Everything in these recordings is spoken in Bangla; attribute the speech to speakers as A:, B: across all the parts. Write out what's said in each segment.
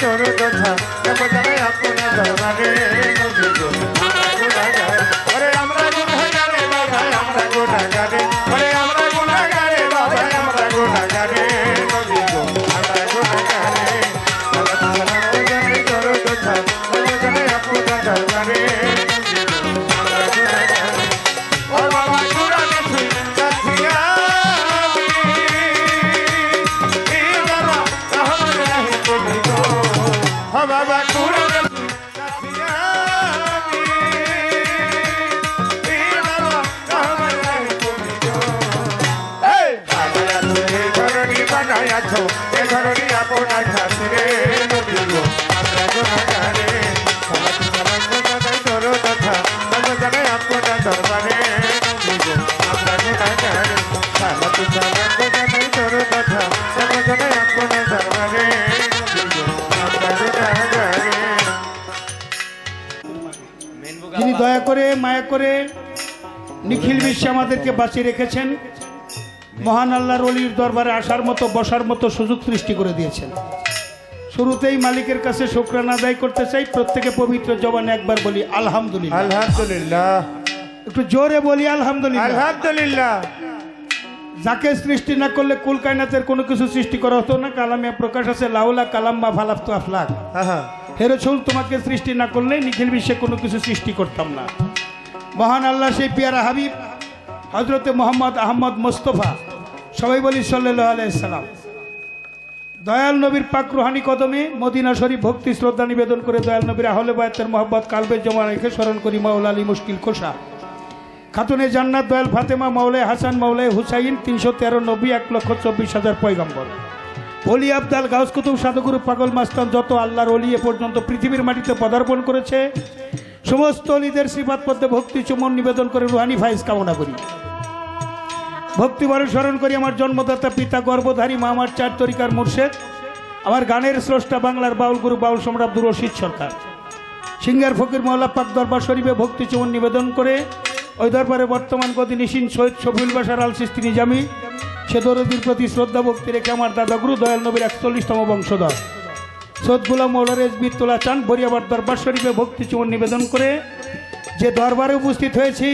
A: দরুদ যাব জানাই আপনার দরবারে নবী গো আমরা গুনাহগার ওরে আমরা গুনাহগারে বাবা আমরা গুনাহগারে ওরে আমরা গুনাহগারে বাবা আমরা গুনাহগারে নবী গো আমরা গুনাহগারে সালাত সালাম জানাই দরুদ যাব জানাই আপনার দরবারে নবী গো আমরা গুনাহগার ও বাবা কুরআনে সাথিয়া বাবা কুরআনে সাথিয়া এই বাবা তুমি ধরনি বানায়াছো এ ধরনি আপনার খাতিরে নবী গো আমরা গুনাহগারে সালাত সালাম জানাই দরুদ যাব জানাই আপনার দরবারে নবী গো আমরা গুনাহগারে সালাত সালাম জানাই দরুদ যাব জানাই আপনার দরবারে নবী গো আমরা গুনাহগারে।
B: যিনি দয়া করে মায়া করে নিখিল বিশ্বে আমাদেরকে বাঁচিয়ে রেখেছেন, মহান আল্লাহর ওলির দরবারে আসার মতো বসার মতো সুযোগ সৃষ্টি করে দিয়েছেন। শুরুতেই মালিকের কাছে শুকরানা আদায় করতে চাই। প্রত্যেকে পবিত্র জবানে একবার বলি আলহামদুলিল্লাহ।
A: আলহামদুলিল্লাহ,
B: একটু জোরে বলি আলহামদুলিল্লাহ।
A: আলহামদুলিল্লাহ।
B: যাকে সৃষ্টি না করলে কুল কায়নাতের কোনো কিছু সৃষ্টি করা হতো না। কালামে প্রকাশ আছে লাউলা কালাম বা ফালাফতু আফলাক। হে রাসূল, তোমাকে সৃষ্টি না করলে নিখিল বিশ্বে কোনো কিছু সৃষ্টি করতাম না। মহান আল্লাহ সেই পিয়ারা হাবিব হযরতে মুহাম্মদ আহমদ মুস্তফা, সবাই বলি সাল্লাল্লাহু আলাইহি সাল্লাম, দয়াল নবীর পাক রুহানি কদমে মদিনা শরীফ ভক্তি শ্রদ্ধা নিবেদন করে দয়াল নবীর আহলে বায়াতের মহব্বত কালবে জমা রেখে স্মরণ করি মাওলা আলী মুশকিল কোষা, খাতুনে জান্নাত দয়াল ফাতেমা, মাওলায় হাসান, মাওলায় হুসাইন, 313 নবী, 1,24,000 পয়গম্বর, ওলি আবদাল, গাউস কুতুব, সাধুগুরু, পাগল মাস্তান, যত আল্লাহর ওলি এ পর্যন্ত পৃথিবীর মাটিতে পদার্পণ করেছে সমস্ত অলিদের শ্রীপাদ পদ্মে ভক্তি চুম্বন নিবেদন করে রুহানি ফাইজ কামনা করি। ভক্তিভরে স্মরণ করি আমার জন্মদাতা পিতা গর্ভধারী মা, আমার 4 তরিকার মুর্শেদ, আমার গানের স্রষ্টা বাংলার বাউল গুরু বাউল সম্রাট আব্দুর রশিদ সরকার, সিঙ্গার ফকির মহল্লা পাক দরবার শরীফে ভক্তি চুম্বন নিবেদন করে ওই দরবারে বর্তমান গদি নিশিন সৈয়দ শফিউল বাশার আল সিস্তি নিজামী সে দরদির প্রতি শ্রদ্ধা ভক্তি রেখে আমার দাদা গুরু দয়াল নবীর 41তম বংশধর সৈয়দ গোলাম মৌলা রেজবি তোলা চান বরিয়াবার দরবার শরীফে ভক্তি চুম্বন নিবেদন করে যে দরবারে উপস্থিত হয়েছি,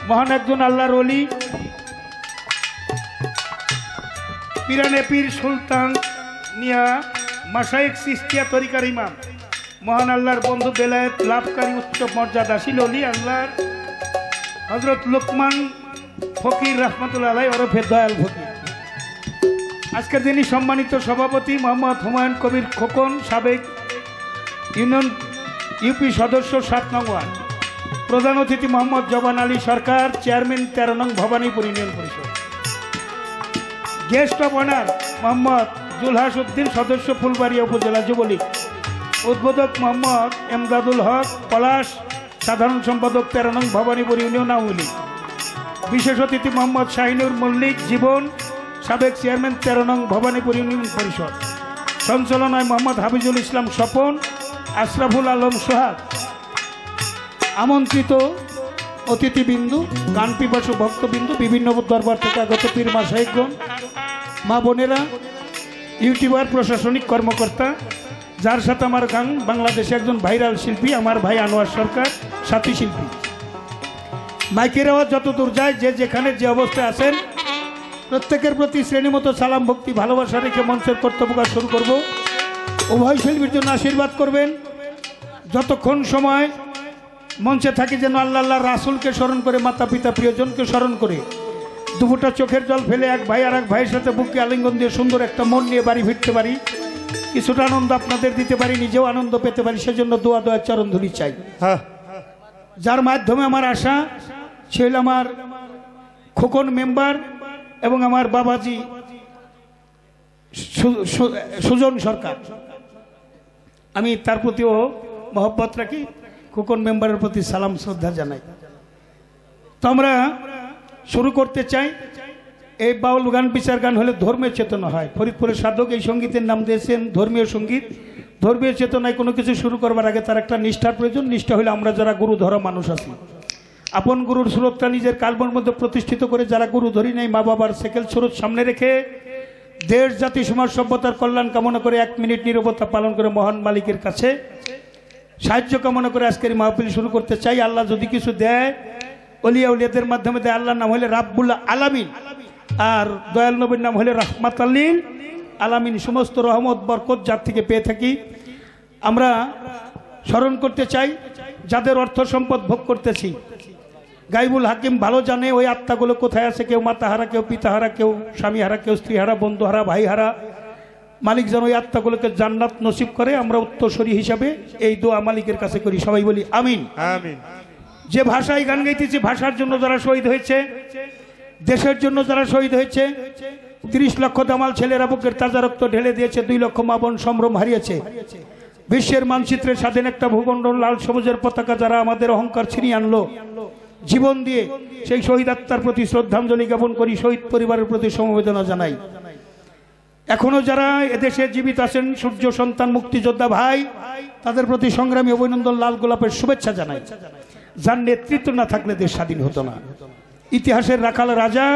B: মহান একজন আল্লাহর ওলি পিরানে পীর সুলতান মিয়া মাশায়েখ চিশতিয়া তরিকার ইমাম, মহান আল্লাহর বন্ধু বেলায়েত লাভকারী উচ্চ মর্যাদাশীল ওলি আল্লাহর হযরত লোকমান ফকির রহমতুল্লাহ আলাইহি ওরফে দয়াল ফকির। আজকের দিনই সম্মানিত সভাপতি মোহাম্মদ হুমায়ুন কবির খোকন, সাবেক ইউনিয়ন ইউপি সদস্য 7 নং ওয়ার্ড, প্রধান অতিথি মোহাম্মদ জবান আলী সরকার, চেয়ারম্যান 13 নং ভবানীপুর ইউনিয়ন পরিষদ, guest of honour Mohammad Julhas Uddin, সদস্য ফুলবাড়িয়া উপজেলা যুবলীগ, উদ্বোধক মোহাম্মদ এমদাদুল হক পলাশ, সাধারণ সম্পাদক 13 নং ভবানীপুর ইউনিয়ন আওয়ামী লীগ, বিশেষ অতিথি মোহাম্মদ শাহিনুর মল্লিক জীবন, সাবেক চেয়ারম্যান 13 নং ভবানীপুর ইউনিয়ন পরিষদ, সঞ্চালনায় মোহাম্মদ হাফিজুল ইসলাম স্বপন, আশরাফুল আলম সোহাগ, আমন্ত্রিত অতিথিবিন্দু, গান পিপাসু ভক্তবিন্দু, বিভিন্ন দরবার থেকে আগত পীর মাশায়েখগণ, মা বোনেরা, ইউটিউবার, প্রশাসনিক কর্মকর্তা, যার সাথে আমার গান বাংলাদেশে একজন ভাইরাল শিল্পী আমার ভাই আনোয়ার সরকার, সাথী শিল্পী, মাইকের আওয়াজ যত দূর যায়, যে যেখানে যে অবস্থায় আছেন প্রত্যেকের প্রতি শ্রেণীমতো সালাম ভক্তি ভালোবাসা রেখে মঞ্চের কর্তব্য কাজ শুরু করব। উভয় শিল্পীর জন্য আশীর্বাদ করবেন। যতক্ষণ সময় মঞ্চে থাকি যেন আল্লাহ রাসূলকে স্মরণ করে, মাতা পিতা প্রিয়জনকে স্মরণ করে, দুফোঁটা চোখের জল ফেলে এক ভাই আর এক ভাইয়ের সাথে বুকে আলিঙ্গন দিয়ে সুন্দর একটা মন নিয়ে বাড়ি ফিরতে পারি, কিছুটা আনন্দ আপনাদের দিতে পারি, নিজেও আনন্দ পেতে পারি, সেজন্য দোয়া দোয়ার চরণ ধুলি চাই। যার মাধ্যমে আমার আশা সে হল আমার খোকন মেম্বার এবং আমার বাবাজি সুজন সরকার। আমি তার প্রতিও মহব্বত রাখি, খোকন মেম্বারের প্রতি সালাম শ্রদ্ধা জানাই। তো আমরা শুরু করতে চাই। এই বাউল গান বিচার গান হলে ধর্মীয় চেতনা হয়। ফরিদপুরের সাধক এই সঙ্গীতের নাম দিয়েছেন ধর্মীয় সঙ্গীত। ধর্মীয় চেতনায় কোনো কিছু শুরু করবার আগে তার একটা নিষ্ঠার প্রয়োজন। নিষ্ঠা হলে আমরা যারা গুরু ধরা মানুষ আছি, আপন গুরুর স্রোতটা নিজের কালবের মধ্যে প্রতিষ্ঠিত করে যারা গুরু ধরি নাই, মা বাবার সেকেল স্রোত সামনে রেখে দেশ জাতি সমাজ সভ্যতার কল্যাণ কামনা করে 1 মিনিট নীরবতা পালন করে মহান মালিকের কাছে সাহায্য কামনা করে আজকের মাহফিল শুরু করতে চাই। আল্লাহ যদি কিছু দেয় ওলিয়া উলিয়াদের মাধ্যমে দেয়। আল্লাহর নাম হলে রাব্বুল আলামিন, আর দয়াল নবীর নাম হলে রাহমাতাল লিল আলামিন। সমস্ত রহমত বরকত যার থেকে পেয়ে থাকি। আমরা স্মরণ করতে চাই যাদের অর্থ সম্পদ ভোগ করতেছি। গাইবুল হাকিম ভালো জানে ওই আত্মাগুলো কোথায় আছে। কেউ মাতাহারা, কেউ পিতাহারা, কেউ স্বামীহারা, কেউ স্ত্রীহারা, বন্ধুহারা, ভাইহারা। মালিক যেন ওই আত্মাগুলোকে জান্নাত নসিব করে। আমরা উত্তরসূরি হিসাবে এই দোয়া মালিকের কাছে করি। সবাই বলি আমিন।
A: আমিন।
B: যে ভাষায় গান গাইতেছি, ভাষার জন্য যারা শহীদ হয়েছে, দেশের জন্য যারা শহীদ হয়েছে, 30 লক্ষ দামাল ছেলেরা বুকের তাজা রক্ত ঢেলে দিয়েছে, 2 লক্ষ মা বোন সম্ভ্রম হারিয়েছে। বিশ্বের মানচিত্রে স্বাধীন একটা ভূখণ্ড লাল সবুজের পতাকা যারা আমাদের অহংকার ছিনিয়ে আনলো জীবন দিয়ে, সেই শহীদ আত্মার প্রতি শ্রদ্ধাঞ্জলি জ্ঞাপন করি, শহীদ পরিবারের প্রতি সমবেদনা জানাই। এখনো যারা এদেশে জীবিত আছেন, সূর্য সন্তান মুক্তিযোদ্ধা ভাই, তাদের প্রতি সংগ্রামী অভিনন্দন, লাল গোলাপের শুভেচ্ছা জানাই। যার নেতৃত্ব না থাকলে দেশ স্বাধীন হতো না। ইতিহাসের রাখাল রাজা,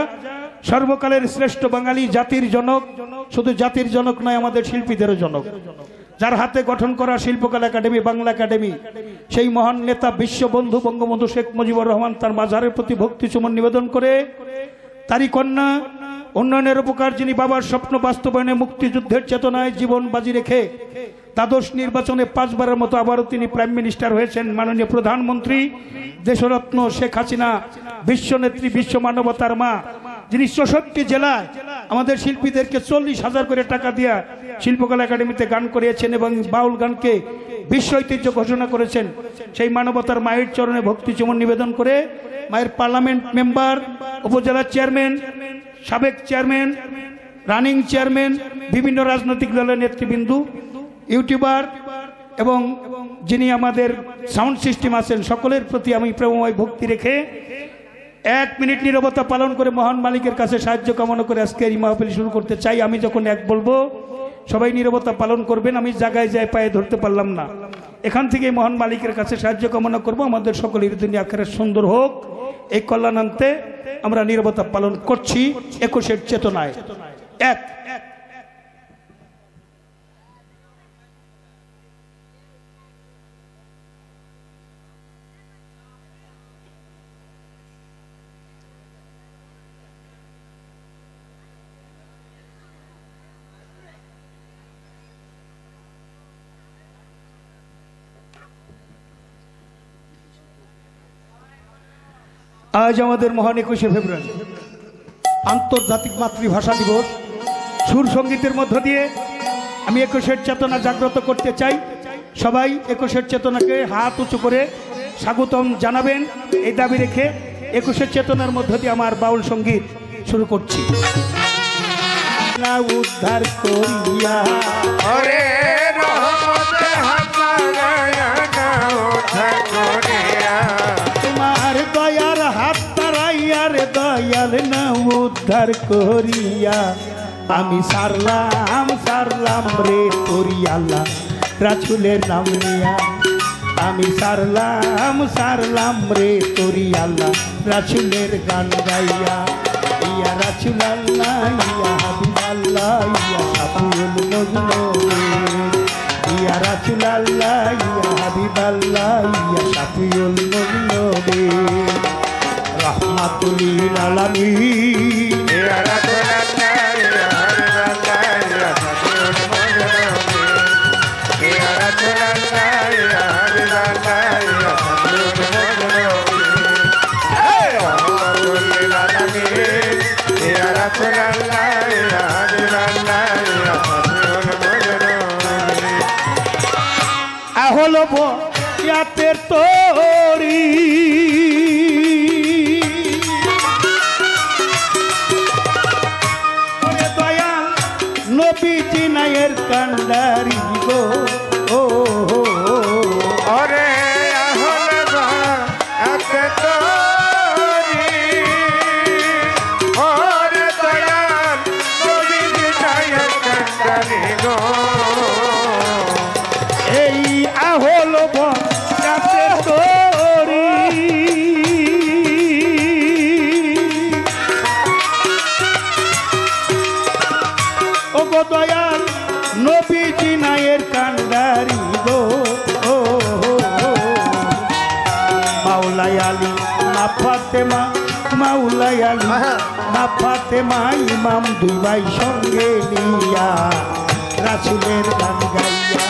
B: সর্বকালের শ্রেষ্ঠ বাঙালি, জাতির জনক, শুধু জাতির জনক নয় আমাদের শিল্পীদেরও জনক, যার হাতে গঠন করা শিল্পকলা একাডেমি, বাংলা একাডেমি, সেই মহান নেতা বিশ্ববন্ধু বঙ্গবন্ধু শেখ মুজিবুর রহমান তার মাজারের প্রতি ভক্তি চুমন নিবেদন করে তারই কন্যা, উন্নয়নের উপকার যিনি বাবার স্বপ্ন বাস্তবায়নে মুক্তিযুদ্ধের চেতনায় জীবন বাজি রেখে দ্বাদশ নির্বাচনে 5 বারের মতো আবারও তিনি প্রাইম মিনিস্টার হয়েছেন, মাননীয় প্রধানমন্ত্রী দেশরত্ন শেখ হাসিনা, বিশ্বনেত্রী, বিশ্ব মানবতার মা, যিনি 64 জেলায় আমাদের শিল্পীদেরকে 40,000 করে টাকা দিয়া শিল্পকলা একাডেমিতে গান করিয়েছেন এবং বাউল গানকে বিশ্ব ঐতিহ্য ঘোষণা করেছেন। সেই মানবতার মায়ের চরণে ভক্তি চুমন নিবেদন করে মায়ের পার্লামেন্ট মেম্বার, উপজেলা চেয়ারম্যান, সাবেক চেয়ারম্যান, রানিং চেয়ারম্যান, বিভিন্ন রাজনৈতিক দলের নেতৃবৃন্দু, ইউটিউবার এবং যিনি আমাদের সাউন্ড সিস্টেম আছেন, সকলের প্রতি আমি প্রেমময় ভক্তি রেখে 1 মিনিট নীরবতা পালন করে মহান মালিকের কাছে সাহায্য কামনা করে আজকে এই মাহফিল শুরু করতে চাই। আমি যখন 1 বলবো সবাই নীরবতা পালন করবেন। আমি জায়গায় যাই পায়ে ধরতে পারলাম না, এখান থেকে মহান মালিকের কাছে সাহায্য কামনা করব। আমাদের সকলের দুনিয়া আখেরাত সুন্দর হোক, এই কল্যাণান্তে আমরা নীরবতা পালন করছি 21-এর চেতনায়। 1 আজ আমাদের মহান 21শে ফেব্রুয়ারি আন্তর্জাতিক মাতৃভাষা দিবস। সুর সঙ্গীতের মধ্য দিয়ে আমি 21-এর চেতনা জাগ্রত করতে চাই। সবাই 21-এর চেতনাকে হাত উঁচু করে স্বাগতম জানাবেন এই দাবি রেখে 21-এর চেতনার মধ্য দিয়ে আমার বাউল সঙ্গীত শুরু করছি। উদ্ধার করিয়া
A: ওরে রহমতে হামারা উদ্ধার করিয়া,
B: তোমার দয়ার হাত তারাইয়ার দয়াল না উদ্ধার করিয়া, আমি সারলাম সারলাম রে তোরি আল্লাহ রাসূলের নাম নিয়া, আমি সারলাম সারলাম রে তোরি আল্লাহ রাসূলের গান গাইয়া, ইয়া রাসূল আল্লাহ ইয়া হাবিব আল্লাহ ইয়া শাফিউল মুজনুবিন, ইয়া রাসূল আল্লাহ ইয়া হাবিব আল্লাহ ইয়া শাফিউল মুজনুবিন, রাহমাতুল লিল আলামিন,
A: ইয়া রাসূলুল্লাহ ইয়া হাবিবাল্লাহ ইয়া শাফিউল মুজনুবিন, ইয়া রাসূলুল্লাহ ইয়া হাবিবাল্লাহ ইয়া শাফিউল মুজনুবিন, হে রাহমাতুল লিল আলামিন, ইয়া রাসূলুল্লাহ ইয়া হাবিবাল্লাহ ইয়া শাফিউল মুজনুবিন।
B: হলো ইয়াতের তোরি দয়াল নবীজি নায়ের কান্ডারি গো, ও
A: ওরে আহলে বাতে তোরি, ওরে দয়াল নবী বিনায়ক কান্ডারি গো,
B: এই আহল ইয়াতের তোরি দয়াল নবীজি নায়ের কান্ডারি গো মাওলাই আলী মা ফাতেমা মাওলাই আলী মা ফাতেমা ইমাম দুই ভাই সঙ্গে নিয়া রাসূলের গান গাইয়া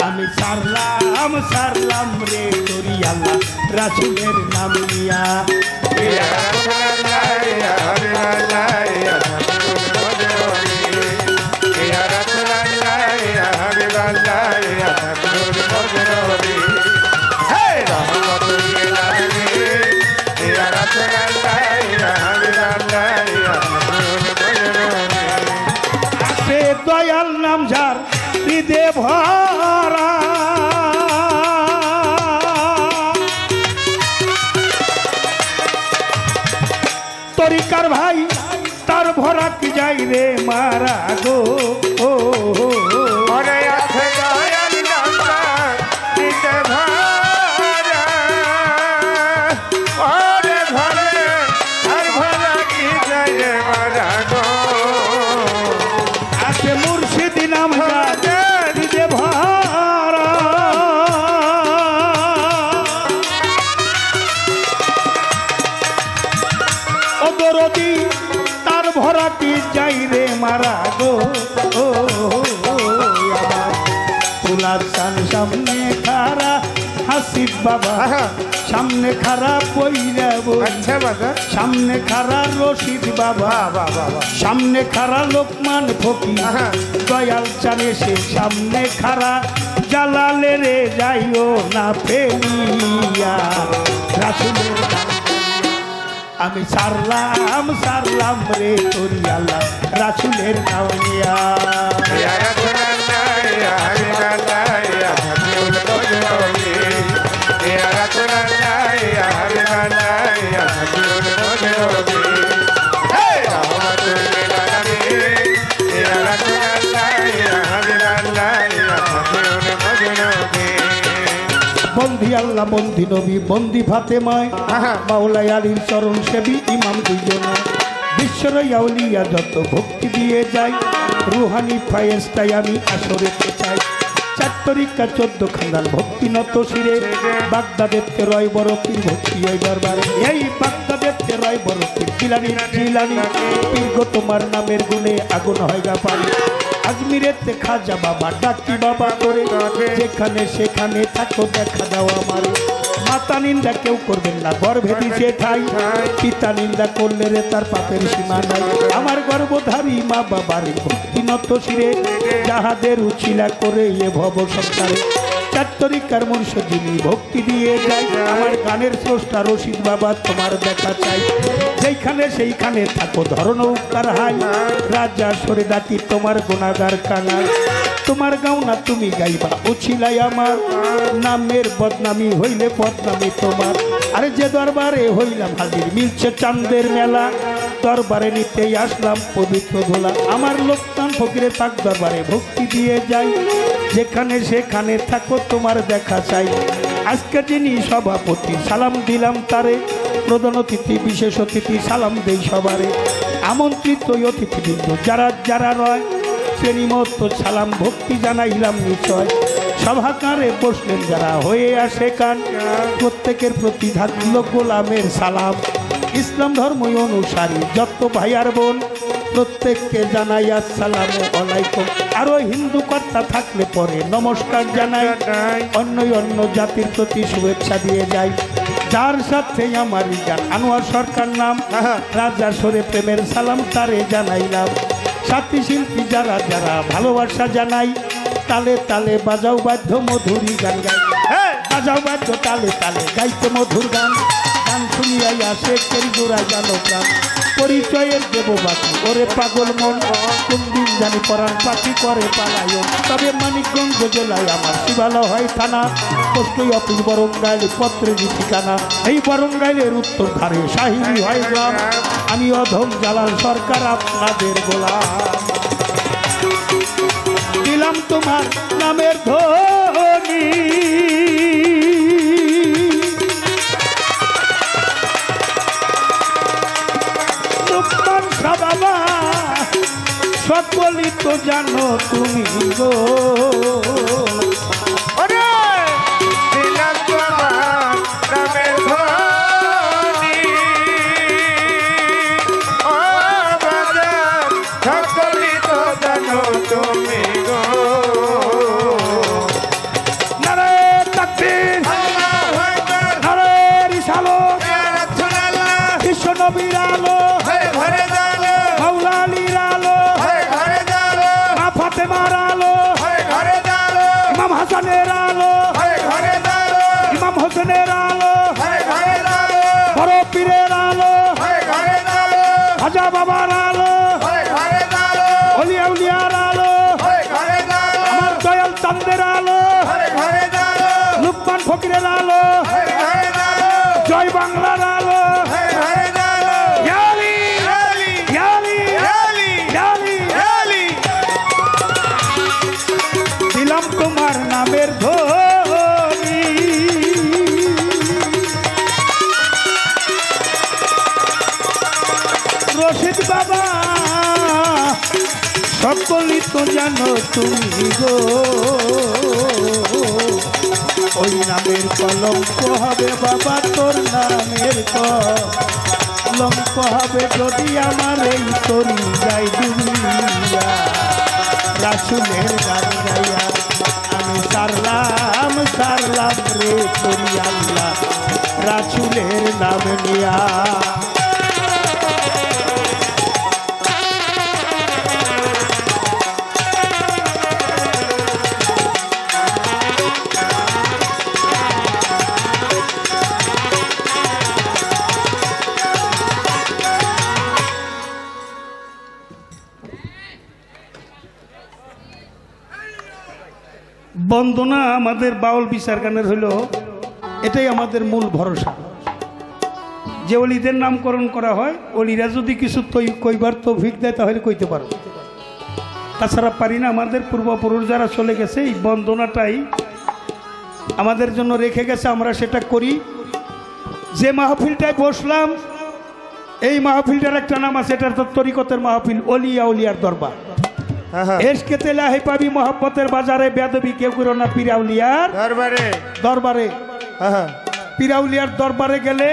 B: আমি সারলাম সারলাম রে তোরি আল্লাহ রাসূলের নাম নিয়া
A: ইয়া রাসূলুল্লাহ ইয়া হাবিবাল্লাহ ইয়া ইয়া রাসূলুল্লাহ ইয়া হাবিবাল্লাহ ইয়া নবী হে রহমাতুল লিল আলামিন ইয়া রাসূলুল্লাহ ইয়া হাবিবাল্লাহ ইয়া নবী
B: আছে দয়াল নাম যার হৃদে ভরা তরিকার ভাই তার ভরা কি যাই রে মারা গো
A: ওরে আছে দয়াল নামটা দিতে ভরা ওরে ভরে আর ভরা কি যায় রে মারা গো
B: আছে মুর্শিদি নাম যার হৃদে ভরা অদরদি তার ভরা কি যাই রে মারা গো তুলার চান সামনে খারা হাসিব বাবা সামনে খারা পইরা বই
A: আচ্ছা বাবা
B: সামনে খারা রশিদ বাবা সামনে খারা লোকমান ফকির দয়াল চানে সে সামনে খারা জালালে রে যাইও না ফেলিয়া রাসূলের নাম আমি সারলাম সারলাম রে তোরি আল্লাহ রাসূলের নাম নিয়া
A: ইয়া রাসূলুল্লাহ ইয়া হাবিবাল্লাহ ইয়া নবী ইয়া রাসূলুল্লাহ ইয়া হাবিবাল্লাহ ইয়া নবী হে রহমাতুল লিল আলামিন ইয়া রাসূলুল্লাহ ইয়া হাবিবাল্লাহ ইয়া নবী
B: বন্দি আল্লাহ বন্দি নবী বন্দি ফাতেমায় মাওলাই আলীর চরণ সেবী ইমাম দুইজনা বিশ্বর আউলিয়া যত ভক্তি দিয়ে যায় রুহানি ফায়েস্তায় আমি আসরেতে চাই চার তরিকা 14 খান্দান ভক্তি নত শিরে বাগদাদের 13 বড় পীর ভক্তি ওই দরবারে এই বাগদাদের 13 বড় পীর জিলানি জিলানি পীর গো তোমার নামের গুণে আগুন হয় গা পানি আজমিরেতে খাজা বাবা ডাকি বাবা করে যেখানে সেখানে থাকো দেখা দাও আমার মাতা নিন্দা কেউ করবেন না গর্ভে দিছে ঠাই পিতা নিন্দা করলে রে তার পাপের সীমা নাই আমার গর্ভধারী মা বাবার ভক্তি নত শিরে যাহাদের উছিলা করে এ ভব সংসারে চার তরিকার মুর্শিদ যিনি ভক্তি দিয়ে যায় আমার গানের স্রষ্টা রশিদ বাবা তোমার দেখা চাই যেখানে সেইখানে থাকো ধরন উপকার হাই রাজা সরে ডাকি তোমার গুণাগার কাঙাল তোমার গাওনা তুমি গাইবা উছিলাই আমার নামের বদনামি হইলে বদনামি তোমার আরে যে দরবারে হইলাম হাজির মিলছে চাঁদের মেলা দরবারে নিতেই আসলাম পবিত্র ধোলা আমার লোকটান ফকিরে পাক দরবারে ভক্তি দিয়ে যাই যেখানে সেখানে থাকো তোমার দেখা চাই আজকে যিনি সভাপতি সালাম দিলাম তারে প্রধান অতিথি বিশেষ অতিথি সালাম দেই সবারে আমন্ত্রিত অতিথিবৃন্দ যারা যারা রয় শ্রেণীমত সালাম ভক্তি জানাইলাম নিশ্চয় সভাকারে বসলেন যারা হয়ে আসে কান প্রত্যেকের প্রতি থাকলো গোলামের সালাম ইসলাম ধর্ম অনুসারী যত ভাই আর বোন প্রত্যেককে জানাই আসসালামু আলাইকুম আরো হিন্দু কর্তা থাকলে পরে নমস্কার জানাই অন্য জাতির প্রতি শুভেচ্ছা দিয়ে যাই যার সাথে আমার গান আনোয়ার সরকার নাম রাজা সরে প্রেমের সালাম তারে জানাইলাম সাথী শিল্পী যারা যারা ভালোবাসা জানাই তালে তালে বাজাও বাদ্য মধুরী গান গাই বাজাও বাদ্য তালে তালে গাইতে মধুর গান গান শুনিয়াই আসে কেরি জোড়ায় জানো প্রাণ পরিচয়ের দেব বাকি ওরে পাগল মন কোন দিন জানি পরাণ পাখি করে পালায়ন তবে মানিকগঞ্জ জেলায় আমার শিবালয় হয় থানা পোস্টই অফিস বরঙ্গাইল পত্রের ঠিকানা এই বরঙ্গাইলের উত্তর ধারে শাহিনী হয় গ্রাম আমি অধম জালাল সরকার আপনাদের গোলাম দিলাম তোমার নামের ধ্বনি সকলই তো জানো তুমি গো
A: ওরে দিলাম তোমার নামের ধ্বনি ও বাজার সকলই তো জানো তুমি গো
B: নারে তাকবীর
A: আল্লাহু আকবার
B: নারে রিসালাত
A: ইয়া রাসূলুল্লাহ
B: বিশ্ব নবীর আলো
A: হে ঘরে জানো
B: মাওলা আলীর আলো
A: হে ঘরে জানো
B: মা ফাতেমার আলো
A: হে ঘরে জানো
B: ইমাম হাসানের আলো
A: হে ঘরে জানো
B: ইমাম হোসেনের আলো
A: হে ঘরে জানো
B: বড় পীরের আলো
A: হে ঘরে জানো
B: খাজা বাবার আলো
A: হে ঘরে জানো
B: অলিয়া উলিয়ার আলো
A: হে ঘরে জানো
B: আমার দয়াল চাঁদের আলো
A: হে ঘরে জানো
B: লুকমান ফকিরের আলো
A: হে ঘরে জানো
B: জয় বাংলার আলো
A: হে ঘরে জানো
B: ইয়ালি
A: ইয়ালি
B: ইয়ালি
A: ইয়ালি
B: ইয়ালি
A: ইয়ালি
B: দিলাম তোমার নামের ধ্বনি রশিদ বাবা সকলই তো জানো তুমি গো ওই নামের কলঙ্ক হবে বাবা তোর নামের কলঙ্ক হবে যদি আমার এই তরি যাই দুনিয়া রাসুলের গান গাইয়া আমি সারলাম সারলাম রে করি আল্লাহ রাসুলের নাম নিয়া বন্দনা আমাদের বাউল বিচার গানের হলো এটাই আমাদের মূল ভরসা যে অলিদের নামকরণ করা হয় অলিরা যদি কিছু কইবার তৌফিক দেয় তাহলে কইতে পারো তাছাড়া পারি না আমাদের পূর্বপুরুষ যারা চলে গেছে এই বন্দনাটাই আমাদের জন্য রেখে গেছে আমরা সেটা করি যে মাহফিলটায় বসলাম এই মাহফিলটার একটা নাম আছে এটার তো তরিকতের মাহফিল অলিয়া উলিয়ার দরবার এসকে তেলা হে পাবি মোহাম্মতের বাজারে বেদবি কেউ করো না পিরাউলিয়ার
A: দরবারে
B: দরবারে পিরাউলিয়ার দরবারে গেলে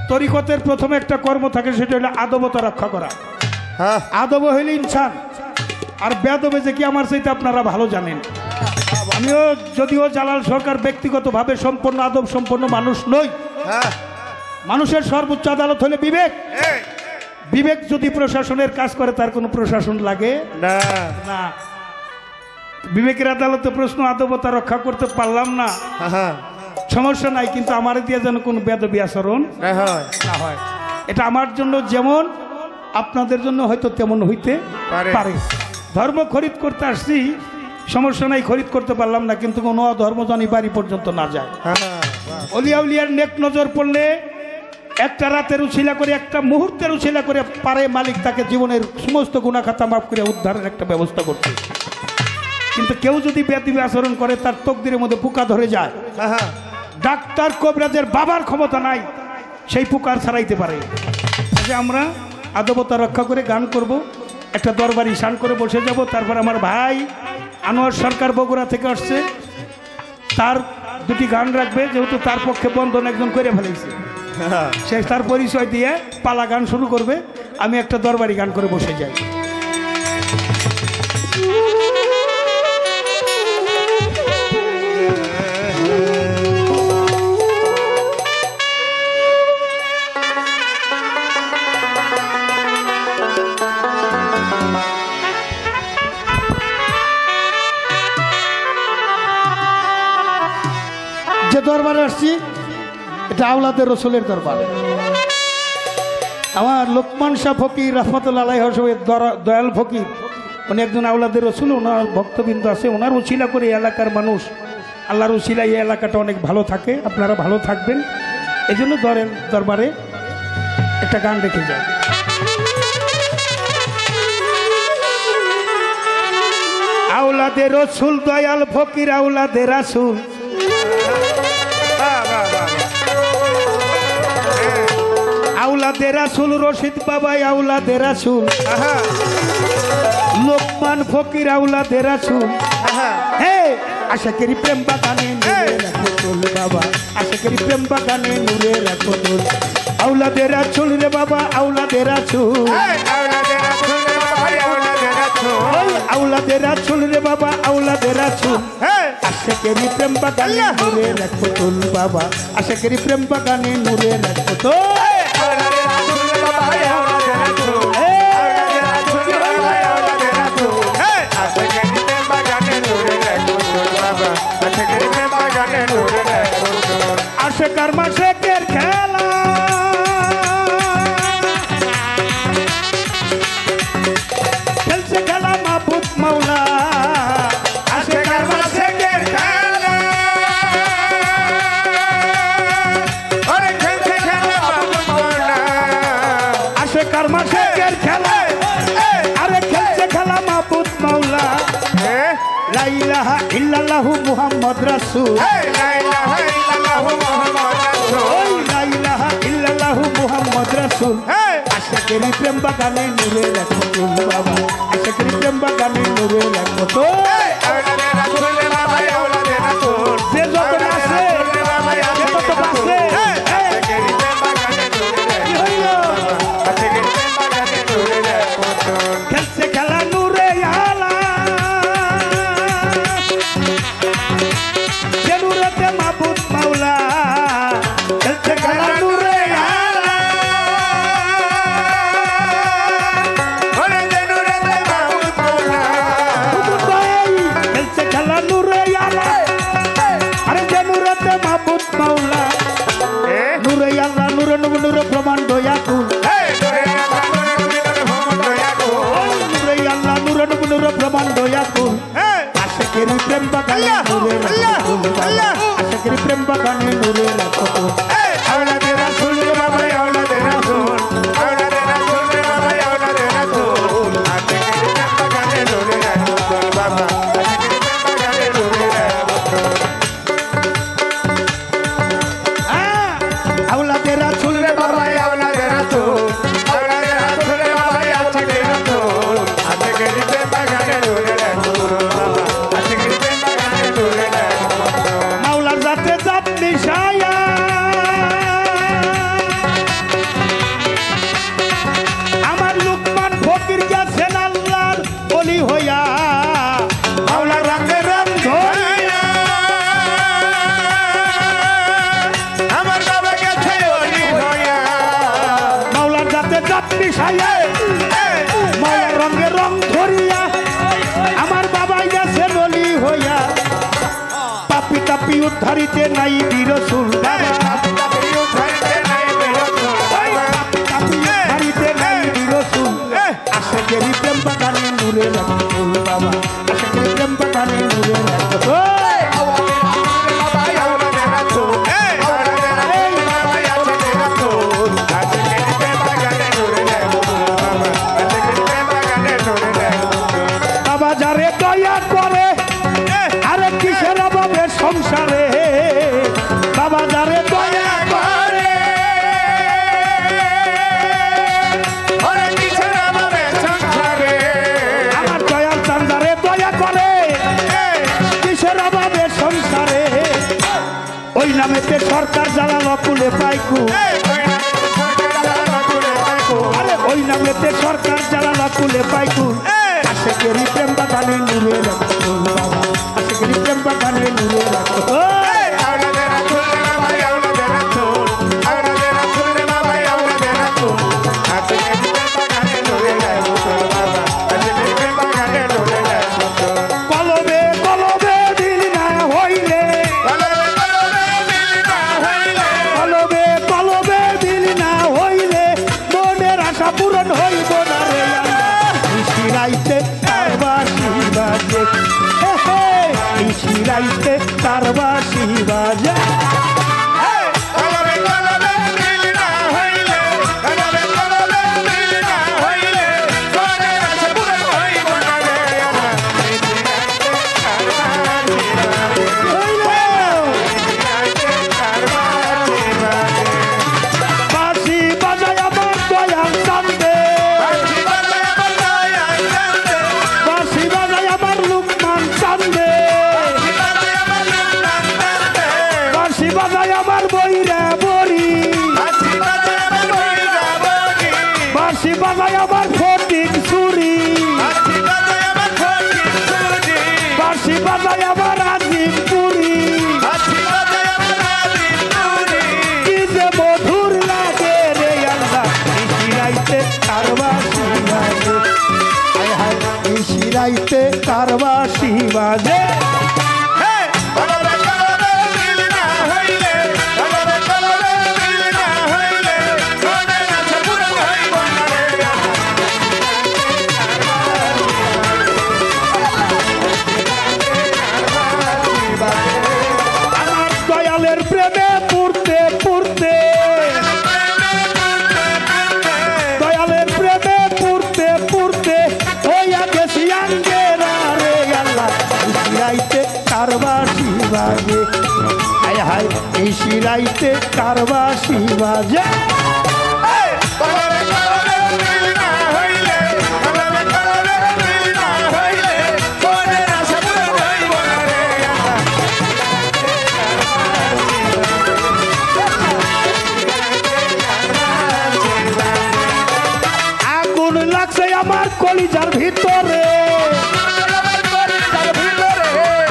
B: তরিকতের প্রথমে একটা কর্ম থাকে সেটা হলো আদবতা রক্ষা করা আদব হইলে ইনসান আর বেদবে যে কি আমার চাইতে আপনারা ভালো জানেন আমিও যদিও জালাল সরকার ব্যক্তিগতভাবে সম্পন্ন আদব সম্পন্ন মানুষ নই মানুষের সর্বোচ্চ আদালত হলে বিবেক বিবেক যদি প্রশাসনের কাজ করে তার কোনো প্রশাসন লাগে
A: না
B: না বিবেকের আদালতে প্রশ্ন আদবতা রক্ষা করতে পারলাম না সমস্যা নাই কিন্তু আমার দিয়ে যেন কোনো বেদবি আচরণ না হয় এটা আমার জন্য যেমন আপনাদের জন্য হয়তো তেমন হইতে পারে ধর্ম খরিদ করতে আসছি সমস্যা নাই খরিদ করতে পারলাম না কিন্তু কোনো ধর্ম জানি বাড়ি পর্যন্ত না যায় অলিয়া উলিয়ার নেক নজর পড়লে একটা রাতের উছিলা করে একটা মুহূর্তের উছিলা করে পারে মালিক তাকে জীবনের সমস্ত গুনাখাতা মাফ করে উদ্ধারের একটা ব্যবস্থা করতে কিন্তু কেউ যদি বেয়াদবি আচরণ করে তার তকদিরের মধ্যে পোকা ধরে যায় ডাক্তার কবিরাজের বাবার ক্ষমতা নাই সেই পোকার ছাড়াইতে পারে যে আমরা আদবতা রক্ষা করে গান করব একটা দরবারি শান করে বসে যাব তারপর আমার ভাই আনোয়ার সরকার বগুড়া থেকে আসছে তার দুটি গান রাখবে যেহেতু তার পক্ষে বন্ধন একজন করে ফেলেছে সে তার পরিচয় দিয়ে পালা গান শুরু করবে আমি একটা দরবারি গান করে বসে যাই যে দরবারে আসছি এটা আওলাদের রসুলের দরবার আমার লোকমান শাহ ফকির রহমতুল্লাহ আলাইহি দয়াল ফকির উনি একজন আওলাদের রসুল ওনার ভক্তবৃন্দ আছে ওনার উছিলা করে এই এলাকার মানুষ আল্লাহর উছিলা এই এলাকাটা অনেক ভালো থাকে আপনারা ভালো থাকবেন এই জন্য দরবারে একটা গান রেখে যায় আওলাদের রসুল দয়াল ফকির আওলাদের রাসূল আউলাদে রাসূল রশিদ বাবাই আউলাদে রাসূল
A: আহা
B: লোকমান ফকির আউলাদে রাসূল
A: আহা
B: হে আশাকেরি প্রেম বাগানে নূরে রাখো তোল বাবা আশাকেরি প্রেম বাগানে নূরে রাখো তোল আউলাদে রাসূল রে বাবা আউলাদে রাসূল
A: এই আওলাদে রাসূল বাবা আওলাদে রাসূল
B: ওই আউলাদে রাসূল রে বাবা আউলাদে রাসূল
A: এই
B: আশাকেরি প্রেম বাগানে নূরে রাখো তোল বাবা আশাকেরি প্রেম বাগানে নূরে রাখো তোল
A: আওলাদে রাসূল বাবা আওলাদে রাসূল আওলাদে রাসূল বাবা আওলাদে রাসূল এই আশিকের প্রেম বাগানে নূরে রাখো তোল বাবা আশিকের প্রেম বাগানে নূরে রাখো তোল
B: আশিকার মাশিকের খেলা খেলছে খেলা মাহবুব মাওলা
A: আশিকার মাশিকের খেলা ওরে খেলছে খেলা বাবু মোনা
B: আশিকার মাশিকের খেলা আরে খেলছে খেলা মাহবুব মাওলা লা ইলাহা ইল্লাল্লাহু মুহাম্মদ রাসূল
A: এই লা ইলাহা ইল্লাল্লাহু মুহাম্মাদুর রাসূল
B: ওই লা ইলাহা ইল্লাল্লাহু মুহাম্মদ রাসূল
A: এই
B: আশিকের প্রেম বাগানে নূরে রাখো তোল বাবা আশিকের প্রেম বাগানে নূরে রাখো তোল
A: আওলাদে রাসূল বাবা আওলাদে রাসূল
B: যে যত আছে যে তত বাঁচে
A: আশিকের প্রেম বাগানে নূরে
B: কি
A: রাখো
B: হইল
A: আশিকের প্রেম বাগানে নূরে রাখো তোল
B: খেলছে খেলা নূরে আলা যে নূরেতে মাহবুব মাওলা খেলছে খেলা নূরে আলা
A: ওরে জেনুরে দে মাহমুদ মাওলা
B: খেলছে খেলা নূরে আলা আরে যে নূরেতে মাহবুব মাওলা নূরে আল্লাহ নূরে নূরে নূরে প্রমাণ দয়া কুল
A: এই তোরে আমার নূরে মোহাম্মদ দয়াকো
B: নূরে আল্লাহ নূরে নূরে নূরে প্রমাণ দয়া কুল
A: এই
B: আশিকের প্রেম বাগানে নূরে রাখো তোল বাবা আশিকের প্রেম বাগানে নূরে রাখো তোল
A: এই আওলাদে রাসূল বাবা আওলাদে রাসূল আওলাদে রাসূল বাবা আওলাদে রাসূল আশিকের প্রেম বাগানে নূরে রাখো তোল বাবা আশিকের প্রেম বাগানে নূরে রাখো তোল
B: আউলাদে রাসূল রে বাবা
A: বাবা আওলাদে রাসূল আওলাদে রাসূল বাবা আশিকের রাসূল আশিকের প্রেম বাগানে নূরে রাখো তোল বাবা আশিকের প্রেম বাগানে নূরে রাখো তোল
B: মাওলার জাতে জাত নিশায়া আমার লুকমান ফকির গেছেন আল্লাহর ওলি হইয়া মাওলার রঙে রঙ ধরিয়া
A: আমার বাবা গেছে ওলি হইয়া
B: মাওলার জাতে জাত নিশায়া মাওলার রঙে রঙ ধরিয়া আমার বাবাই গেছেন ওলি হইয়া পাপি তাপি উদ্ধারিতে নাই বীর রসুল বাবা তাপি উদ্ধারিতে নাই বীর রসুল আশিকের প্রেম বাগানে নূরে রাখো তোল বাবা আশিকের প্রেম বাগানে নূরে রাখো তোল বাবা যারে দয়া করে আরে কিসের অভাবে সংসারে বাবা যারে দয়া করে আমার দয়াল চান্দারে দয়া করে কিসের অভাবে সংসারে ওই নামেতে সরকার জ্বালাল কুলে পাইকু আরে ওই নামেতে সরকার জ্বালাল কুলে পাইকু আশিকের প্রেম বাগানে নূরে রাখো তোল বাবা আশিকের প্রেম বাগানে নূরে রাখো তোল কলবে কলবে দিল না হইলে কলবে কলবে দিল না হইলে মনের আশা পূরণ হইব না রে নিশিরাইতে তার বাঁশি বাজে নিশিরাইতে তার বাঁশি বাজে বাঁশি বাজায় বাঁশি বাজায় আমার ফটিক ছুরি বাঁশি বাজায় আমার আজিম পুরি কি যে মধুর লাগে রে আল্লাহ শিরাইতে তার বাঁশি বাজে হায় হায় এই শিরাইতে তার বাঁশি বাজে প্রেমে পড়তে পড়তে দয়ালের প্রেমে পড়তে পড়তে হইয়া গেছি আঙ্গেরা রে আল্লাহ শিরাইতে তার বাঁশি বাজে হায় হায় এই শিরাইতে তার বাঁশি বাজে আমার কলিজার ভিতরে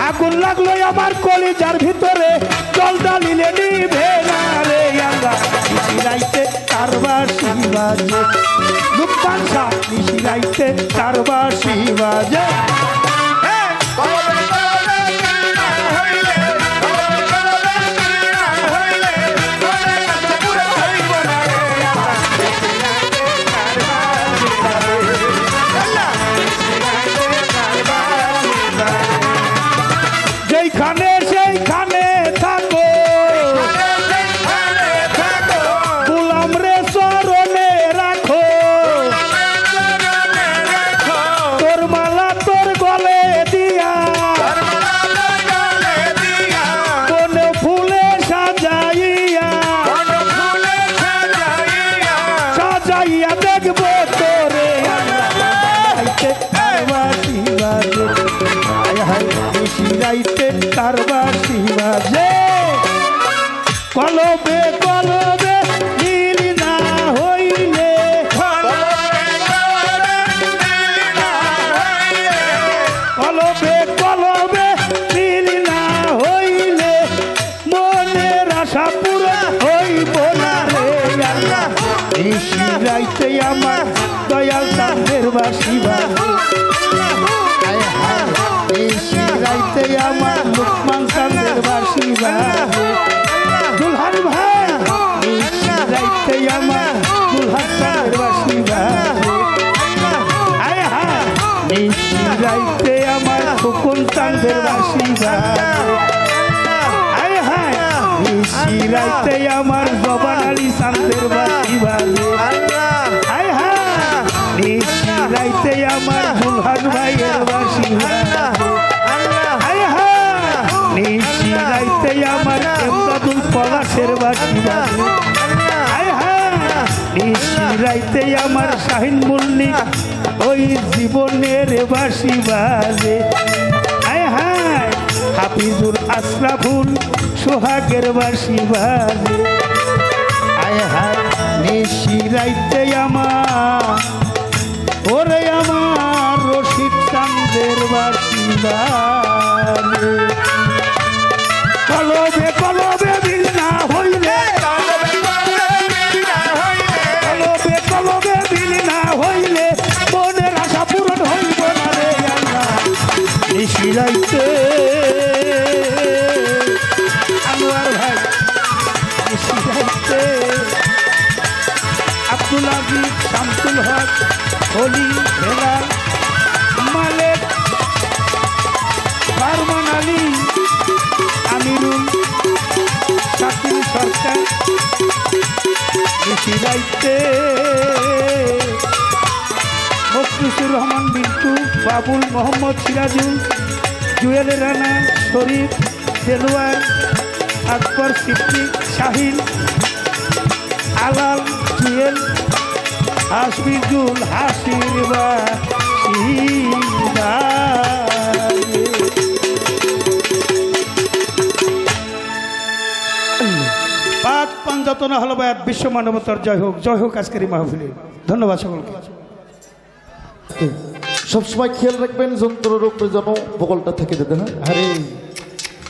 B: আগুন লাগলো আমার কলিজার ভিতরে জল ডালিলে নিভে না রে আল্লাহ শিরাইতে তার বাঁশি বাজে লুকমান শাহ শিরাইতে তার বাঁশি বাজে সেইখানে থাকো গোলাম রে চরণে রাখো তোর মালা তোর গলে দিয়া কোন ফুলে সাজাইয়া সাজাইয়া দেখবো তোরে শিরাইতে তার বাঁশি বাজে কলবে কলবে মিল না হইলে কলবে কলবে মিল না হইলে মনের আশা পুরা হইব না রে আল্লাহ এই শিরাইতে আমার দয়াল চাঁদের বাঁশি বাজে শিরাইতে আমার লুকমান চাঁদের বাঁশি বাজে দুলহান ভাই শিরাইতে আমার দুলহান চাঁদের বাঁশি বাজে আয় হায় এই শিরাইতে আমার ফুকুন চাঁদের বাঁশি বাজে আয় হায় এই শিরাইতে আমার জবান আলী চাঁদের বাঁশি বাজে আয় হায় এই শিরাইতে আমার দুলহান ভাইয়ের বাঁশি বাজে শিরাইতে আমার এমদাদুল পলাশের বাঁশি বাজে শিরাইতে আমার শাহিন মল্লিক ওই জীবনের বাঁশি বাজে হাফিজুল আশরাফুল সোহাগের বাঁশি বাজে শিরাইতে আমার ওরে আমার রশিদ চাঁদের বাঁশি বাজে কলবে কলবে মিল না হইলে কলবে কলবে মিল না হইলে মনের আশা পূরণ হইব না রে আল্লাহ শিরাইতে আনোয়ার ভাই শিরাইতে আব্দুল আজিজ শামসুল হক হলি হেলাল মালেক ফারমান আলী আমিরুল শাকিল সরকার শিরাইতে মুখলিসুর রহমান বিন্টু বাবুল মোহাম্মদ সিরাজুল জুয়েল রানা শরীফ দেলোয়ার আকবর সিদ্দিক শাহিন আলাল জুয়েল হাসিজুল হাসির পাক যত না হলো বায়াত বিশ্ব মানবতার জয় হোক আজকের এই মাহফিলে। ধন্যবাদ সকলকে।
C: সবসময় খেয়াল রাখবেন যন্ত্রের উপরে যেন ভোগলটা থেকে যেতে। হ্যাঁ
B: আরে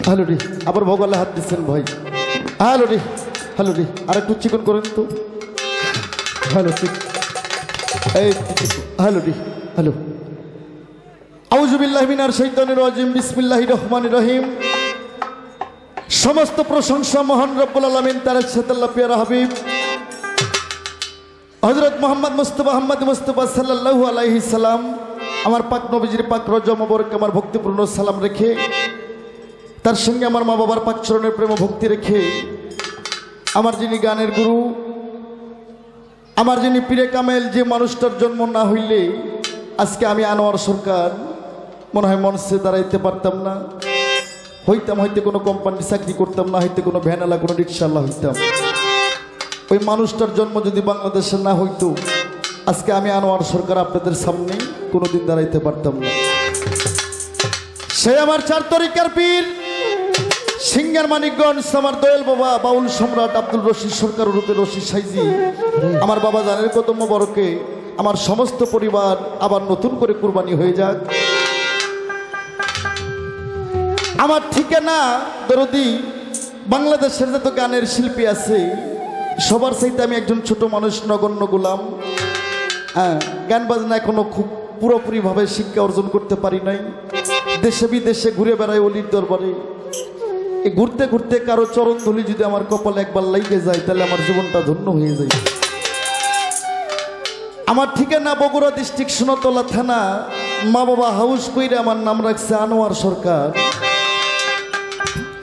C: হ্যালো রে, আবার ভোগলে হাত দিচ্ছেন ভাই। হ্যালো রে, আর একটু চিকন করেন তো। হ্যালো ঠিক, এই হ্যালো হ্যালো। আউযু বিল্লাহি মিনাশ শাইতানির রাজিম, বিসমিল্লাহির রহমানির রহিম। সমস্ত প্রশংসা মহান রব্বুল আলামিন তার সাথে আল্লাহ পিয়ারা হাবিব হযরত মুহাম্মদ মুস্তাফা সাল্লাল্লাহু আলাইহি সাল্লাম আমার পাক নবীজির পাক রওজা মোবারক আমার ভক্তিপূর্ণ সালাম রেখে, তার সঙ্গে আমার মা বাবার পাক চরণের প্রেম ভক্তি রেখে, আমার যিনি গানের গুরু, আমার যিনি পীরে কামেল, যে মানুষটার জন্ম না হইলে আজকে আমি আনোয়ার সরকার মনে হয় মঞ্চে দাঁড়াইতে পারতাম না, হইতাম হয়তো কোনো কোম্পানি চাকরি করতাম না, হয়তো কোনো ভ্যানালা কোনো রিক্সাওয়ালা হইতাম। ওই মানুষটার জন্ম যদি বাংলাদেশে না হইতো আজকে আমি আনোয়ার সরকার আপনাদের সামনে কোনোদিন দাঁড়াইতে পারতাম না। সে আমার চার তরিকার পীর, সিঙ্গার মানিকগঞ্জ, আমার দয়াল বাবা বাউল সম্রাট আব্দুল রশিদ সরকার রূপে রশিদ সাইজি। আমার বাবা জানের কত মোবারকে আমার সমস্ত পরিবার আবার নতুন করে কুরবানি হয়ে যাক। আমার ঠিকানা দরদি, বাংলাদেশের যত গানের শিল্পী আছে সবার চাইতে আমি একজন ছোট মানুষ, নগণ্য গোলাম। হ্যাঁ, গান বাজনা এখনো খুব পুরোপুরিভাবে শিক্ষা অর্জন করতে পারি নাই। দেশে বিদেশে ঘুরে বেড়াই অলির দরবারে। এই ঘুরতে ঘুরতে কারো চরণ ধুলি যদি আমার কপালে একবার লাইগে যায় তাহলে আমার জীবনটা ধন্য হয়ে যায়। আমার ঠিকানা বগুড়া ডিস্ট্রিক্ট সোনাতলা থানা। মা বাবা হাউস কইরে আমার নাম রাখছে আনোয়ার সরকার।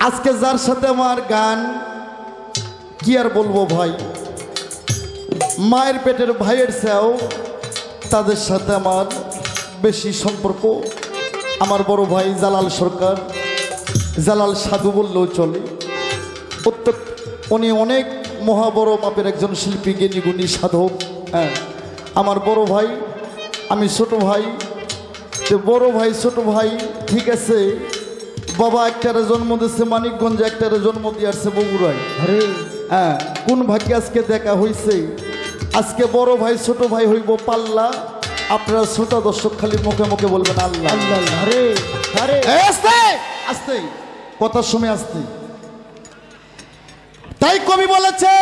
C: আজকে যার সাথে আমার গান কি আর বলবো ভাই, মায়ের পেটের ভাইয়ের চেয়েও তাদের সাথে আমার বেশি সম্পর্ক। আমার বড় ভাই জালাল সরকার, জালাল সাধু বললেও চলে। উনি অনেক মহাবড় মাপের একজন শিল্পী, জ্ঞানী গুণী সাধক। হ্যাঁ, আমার বড় ভাই, আমি ছোট ভাই। বড় ভাই ছোট ভাই ঠিক আছে, বাবা একটারে জন্ম দিচ্ছে মানিকগঞ্জে, একটারে জন্ম দিয়ে আসছে বগুড়ায়। আরে হ্যাঁ, কোন ভাগ্যে আজকে দেখা হয়েছে। আজকে বড় ভাই ছোট ভাই হইব পাল্লা। আপনারা ছোট দর্শক খালি মুখে মুখে বলবেন আল্লাহ আল্লাহ। আরে আরে আস্তে আস্তে, কথার সময় আসতে। তাই কবি বলেছে,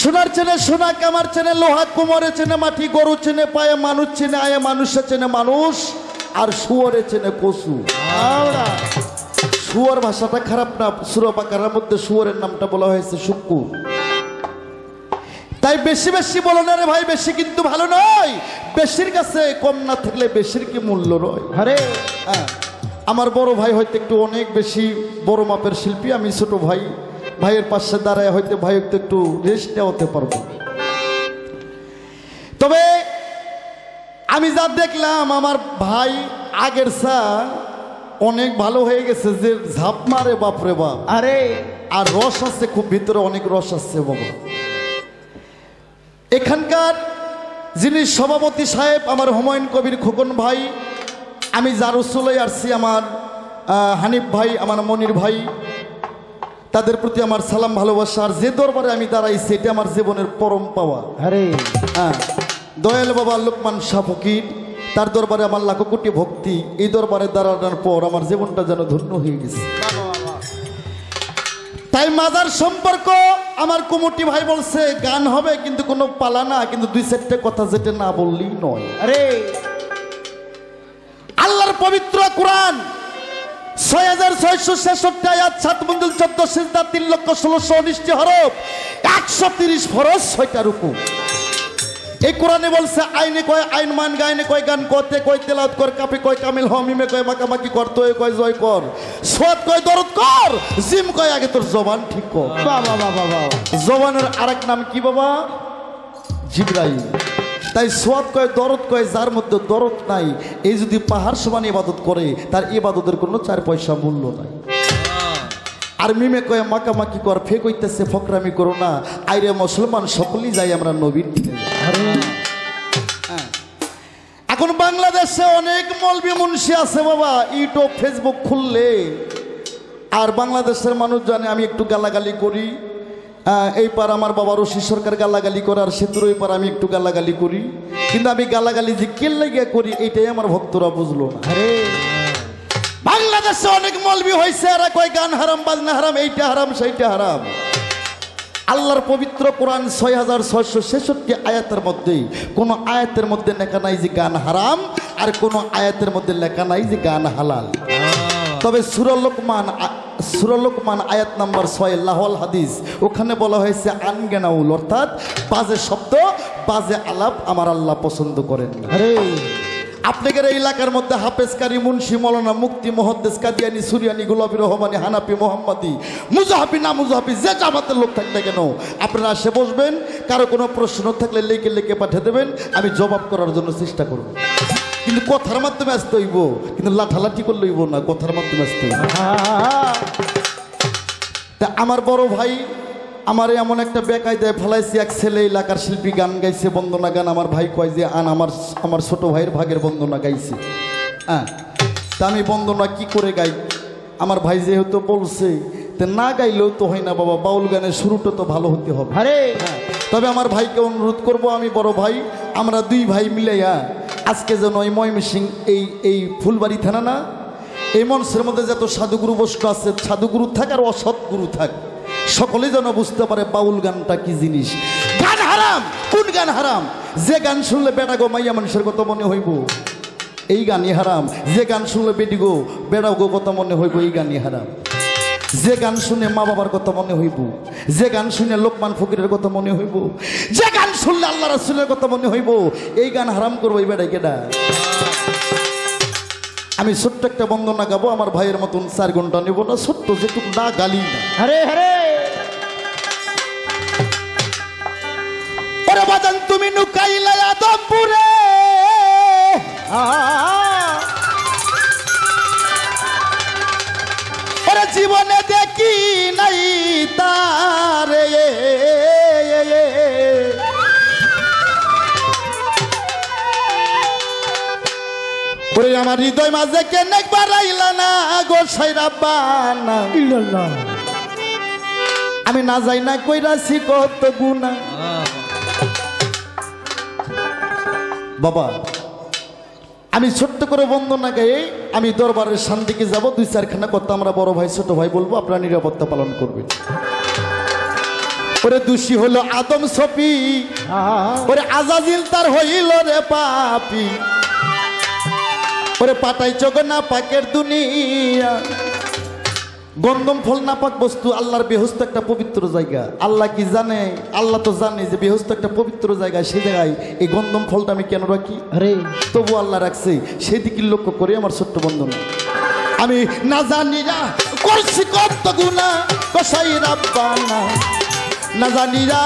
C: সোনার চেনে সোনা, কামার চেনে লোহা, কোমরে চেনে মাটি, গরু চেনে পায়ে, মানুষ চেনে আয়ে, মানুষে চেনে মানুষ, আর শুয়োরে চেনে পশু। শুয়োর ভাষাটা খারাপ না, সূরা বাকারার মধ্যে শুয়োরের নামটা বলা হয়েছে শুক্কুর। তাই বেশি বেশি বলো না রে ভাই, বেশি কিন্তু ভালো নয়। বেশির কাছে কম না থাকলে বেশির কি মূল্য রয়। আরে হ্যাঁ, আমার বড় ভাই হয়তো একটু অনেক বেশি বড় মাপের শিল্পী, আমি ছোট ভাই। ভাইয়ের পাশে দাঁড়ায় হয়তো ভাই একটু রেস্ট নেওয়াতে পারবো। তবে আমি যা দেখলাম আমার ভাই আগের চা অনেক ভালো হয়ে গেছে, যে ঝাপ মারে বাপরে বাপ। আরে আর রস আছে খুব, ভিতরে অনেক রস আছে বাবা। এখানকার যিনি সভাপতি সাহেব আমার হুমায়ুন কবির খোকন ভাই, আমি যার উসুলে আসছি, আমার হানিফ ভাই, আমার মনির ভাই, তাদের প্রতি আমার সালাম ভালোবাসা। আর যে দরবারে আমি দাঁড়াইছি এটা আমার জীবনের পরম পাওয়া। আরে হ্যাঁ, দয়াল বাবা লোকমান শাহ ফকির, তার দরবারে আমার লাখো কোটি ভক্তি। এই দরবারে দাঁড়ানোর পর আমার জীবনটা যেন ধন্য হয়ে গেছে। তাই মাজার সম্পর্ক আমার কুমুটি ভাই বলছে গান হবে কিন্তু কোনো পালা না, কিন্তু দুই চারটে কথা যেটা না বললেই নয়। আরে আল্লাহর পবিত্র কোরআন 6666 আয়াত, 7 মঞ্জুল 14 সিজদা, 3,16,19 হরফ, 130 ফরজ, 6টা রুকু। এই কোরআনে বলছে আইনে কয় আইন মান, গায়নে কয় গান, করতে কয় তেলাওয়াত কর, কাপে কয় কামিল হ, মিমে কয় মাকামাকি কর, তোয়ে কয় জয় কর, সোয়াত কয় দরদ কর, জিম কয় আগে তোর জবান ঠিক কর। বাবা বাবা বাবা, জবানের আরেক নাম কি বাবা? জিবরাইল। তাই সোয়াত কয় দরদ কয়, যার মধ্যে দরদ নাই এই যদি পাহাড় সমান ইবাদত করে তার ইবাদতের কোনো 4 পয়সা মূল্য নাই। আর মিমে কয়ে মাকামাকি কর, ফেক হইতেছে ফকরামি করো না, আইরে মুসলমান সকলেই যাই আমরা নবীর দিনে। এখন বাংলাদেশে অনেক মৌলবি মুন্সি আছে বাবা, ইউটিউব ফেসবুক খুললে। আর বাংলাদেশের মানুষ জানে আমি একটু গালাগালি করি, এই পার আমার বাবা রশি সরকার গালাগালি করে, আর সেতুর ওই পার আমি একটু গালাগালি করি, কিন্তু আমি গালাগালি যে কে লাগিয়া করি এইটাই আমার ভক্তরা বুঝলো না।
B: আরে
C: বাংলাদেশে অনেক মলবি হয়েছে, এরা কয় গান হারাম, বাজনা হারাম, এইটা হারাম, সেইটা হারাম। আল্লাহর পবিত্র কোরআন 6666 আয়াতের মধ্যে কোনো আয়াতের মধ্যে লেখা নাই যে গান হারাম, আর কোনো আয়াতের মধ্যে লেখা নাই যে গান হালাল। তবে সূরা লোকমান আয়াত নাম্বার 6 লাহওয়াল হাদিস, ওখানে বলা হয়েছে আনগানাউল, অর্থাৎ বাজে শব্দ, বাজে আলাপ আমার আল্লাহ পছন্দ করেন না।
B: আরে
C: আপনাদের এই এলাকার মধ্যে হাফেজ কারি, মুন্সি, মৌলানা, মুক্তি, মুহাদ্দিস, কাদিয়ানি, সুরিয়ানি, গোলাপি, রহমানি, হানাফি, মোহাম্মদি, মুজাহাবি, না মুজাহাবি, যে জামাতের লোক থাকলে কেন আপনারা আসে বসবেন, কারো কোনো প্রশ্ন থাকলে লেখে লেখে পাঠিয়ে দেবেন, আমি জবাব করার জন্য চেষ্টা করব। কিন্তু কথার মাধ্যমে আসতে হইব, কিন্তু লাঠালাঠি করলে হইব না, কথার মাধ্যমে আসতে হইব। তা আমার বড় ভাই আমার এমন একটা বেকায়দায় ফেলাইছে, এক ছেলে এলাকার শিল্পী গান গাইছে, বন্দনা গান, আমার ভাই কয় যে আন আমার ছোট ভাইয়ের ভাগের বন্দনা গাইছে। হ্যাঁ, তা আমি বন্দনা কি করে গাই? আমার ভাই যেহেতু বলছে, তে না গাইলেও তো হয় না বাবা, বাউল গানের শুরুটা তো ভালো হতে হবে।
B: আরে
C: তবে আমার ভাইকে অনুরোধ করব, আমি বড় ভাই, আমরা দুই ভাই মিলাইয়া আজকে যেন এই ময়মনসিংহ এই ফুলবাড়ি থানা না, এই মঞ্চের মধ্যে যত সাধুগুরু বস্তু আছে, সাধুগুরু থাক আর অসৎ গুরু থাক, সকলে যেন বুঝতে পারে বাউল গানটা কি জিনিস। গান হারাম, কোন গান হারাম? যে গান শুনলে বেটা গো মাইয়া মানুষের কথা মনে হইব, এই গানই হারাম। যে গান শুনলে বেটি গো বেড়া গো কথা মনে হইব, এই গানই হারাম। যে গান শুনে মা বাবার কথা মনে হইব, যে গান শুনে লোকমান ফকিরের কথা মনে হইব, যে গান শুনলে আল্লাহ রাসূলের কথা মনে হইব, এই গান হারাম করবো এই বেড়াই কেডা? আমি ছোট্ট একটা বন্দনা গাবো, আমার ভাইয়ের মতন 4 ঘন্টা নেব না, ছোট্ট যেটুকু না গালি না।
B: আরে আরে
C: ওরে বাজান তুমি নুকাইলা আদমপুরে, ওরে জীবনে দেখি নাই তারে, ওরে আমার হৃদয় মাঝে কেন একবার আইলা না গোসাই রাব্বানা,
B: ইল্লাল্লাহ।
C: আমি না যাই না কইরাছি কত গুনাহ। বাবা আমি ছোট্ট করে বন্দনা গায়ে আমি দরবারের শান্তিকে যাব, 2-4খানা কথা আমরা বড় ভাই ছোট ভাই বলবো, আপনারা নিরাপত্তা পালন করবেন। ওরে দোষী হলো আদম সফি, ওরে আজাজিল তার হইল রে পাপি, ওরে পাটাই চোখ না পাকের দুনিয়া। গন্ধম ফল নাপাক বস্তু আল্লাহর বেহস্ত একটা পবিত্র জায়গা। আল্লাহ কি জানে? আল্লাহ তো জানে যে বেহস্ত একটা পবিত্র জায়গা, সে জায়গায় এই গন্ধম ফলটা আমি কেন রাখি?
B: আরে
C: তবু আল্লাহ রাখছে, সেই দিকে লক্ষ্য করে আমার ছোট্ট বন্ধনা। আমি না জানি না করছি কত গুনাহ গোসাই রাব্বানা, না জানি না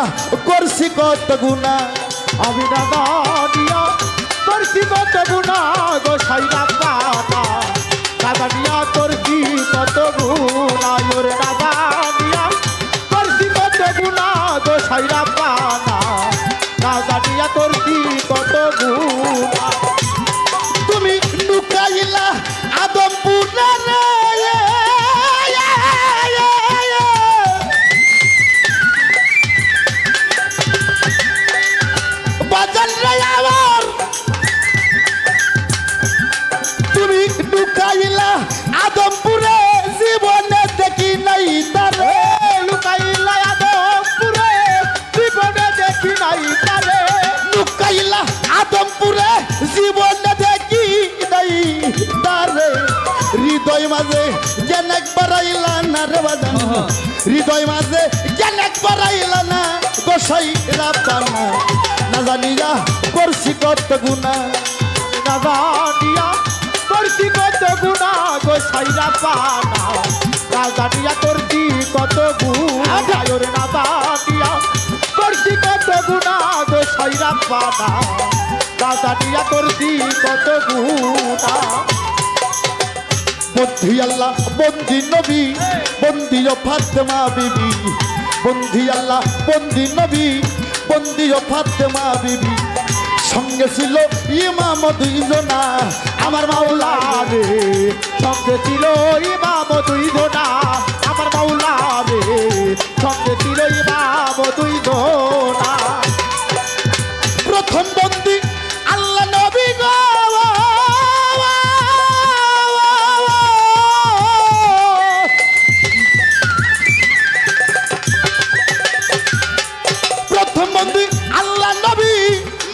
C: করছি কত গুনাহ,
B: আমি না জানিয়া করছি কত গুনাহ গোসাই রাব্বানা, না জানিয়া করছি কত গুনাহ, ওরে না জানিয়া করছি কত গুনাহ গোসাই রাব্বানা, না জানিয়া করছি কত গুনাহ।
C: তুমি লুকাইলা আদমপুরে রে, বাজান রে আমার, তুমি লুকাইলা আদমপুরে, জীবনে দেখি নাই তারে,
B: লুকাইলা আদমপুরে, জীবনে দেখি নাই তারে,
C: লুকাইলা আদমপুরে, জীবনে দেখি নাই তারে। হৃদয় মাঝে জ্ঞান একবার আইলা না রে বাজান, হৃদয় মাঝে জ্ঞান একবার আইলা না গোসাই রাব্বানা, না জানিয়া করছি কত গুনাহ,
B: না জানিয়া করছি কত গুনাহ গোসাই রাব্বানা, না জানিয়া করছি কত গুনাহ, ওরে না জানিয়া করছি কত গুনাহ গোসাই রাব্বানা, না জানিয়া করছি কত গুনাহ।
C: বন্ধি আল্লাহ বন্দি নবী, বন্দি ও ফাতেমা বিবি, বন্দি আল্লাহ বন্দি নবী, বন্দি ও ফাতেমা বিবি, সঙ্গে ছিল ইমাম 2 জনা,
B: আমার মাওলা রে, সঙ্গে ছিল ইমাম 2 জনা,
C: আমার মাওলা রে সঙ্গে ছিলই বাব দুই জনা প্রথম বন্দি আল্লাহ নবী গো প্রথম বন্দি আল্লাহ নবী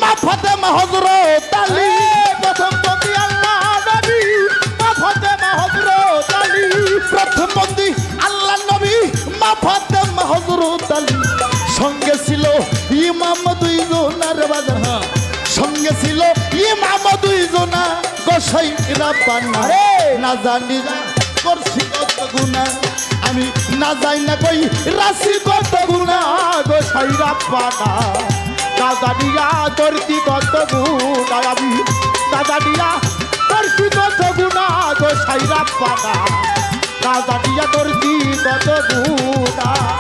C: মা ফাতেমা হযরত আলী প্রথম বন্দি আল্লাহ নবী মা ফাতেমা হযরত আলী প্রথম বন্দি আল্লাহ নবী মা ফাতেমা হযরত আলী সঙ্গে ছিল ইমাম দুইজনার বাজার সঙ্গে ছিল ইমাম দুইজনা গোসাই রাব্বানা না জানি করছি কত গুনাহ আমি না যাই না কই রাশি কত গুনাহ গোসাই রাব্বানা না জানিয়া করছি কত গুনাহ আমি না জানিয়া করছি কত গুনাহ গোসাই রাব্বানা না জানিয়া করছি কত গুনাহ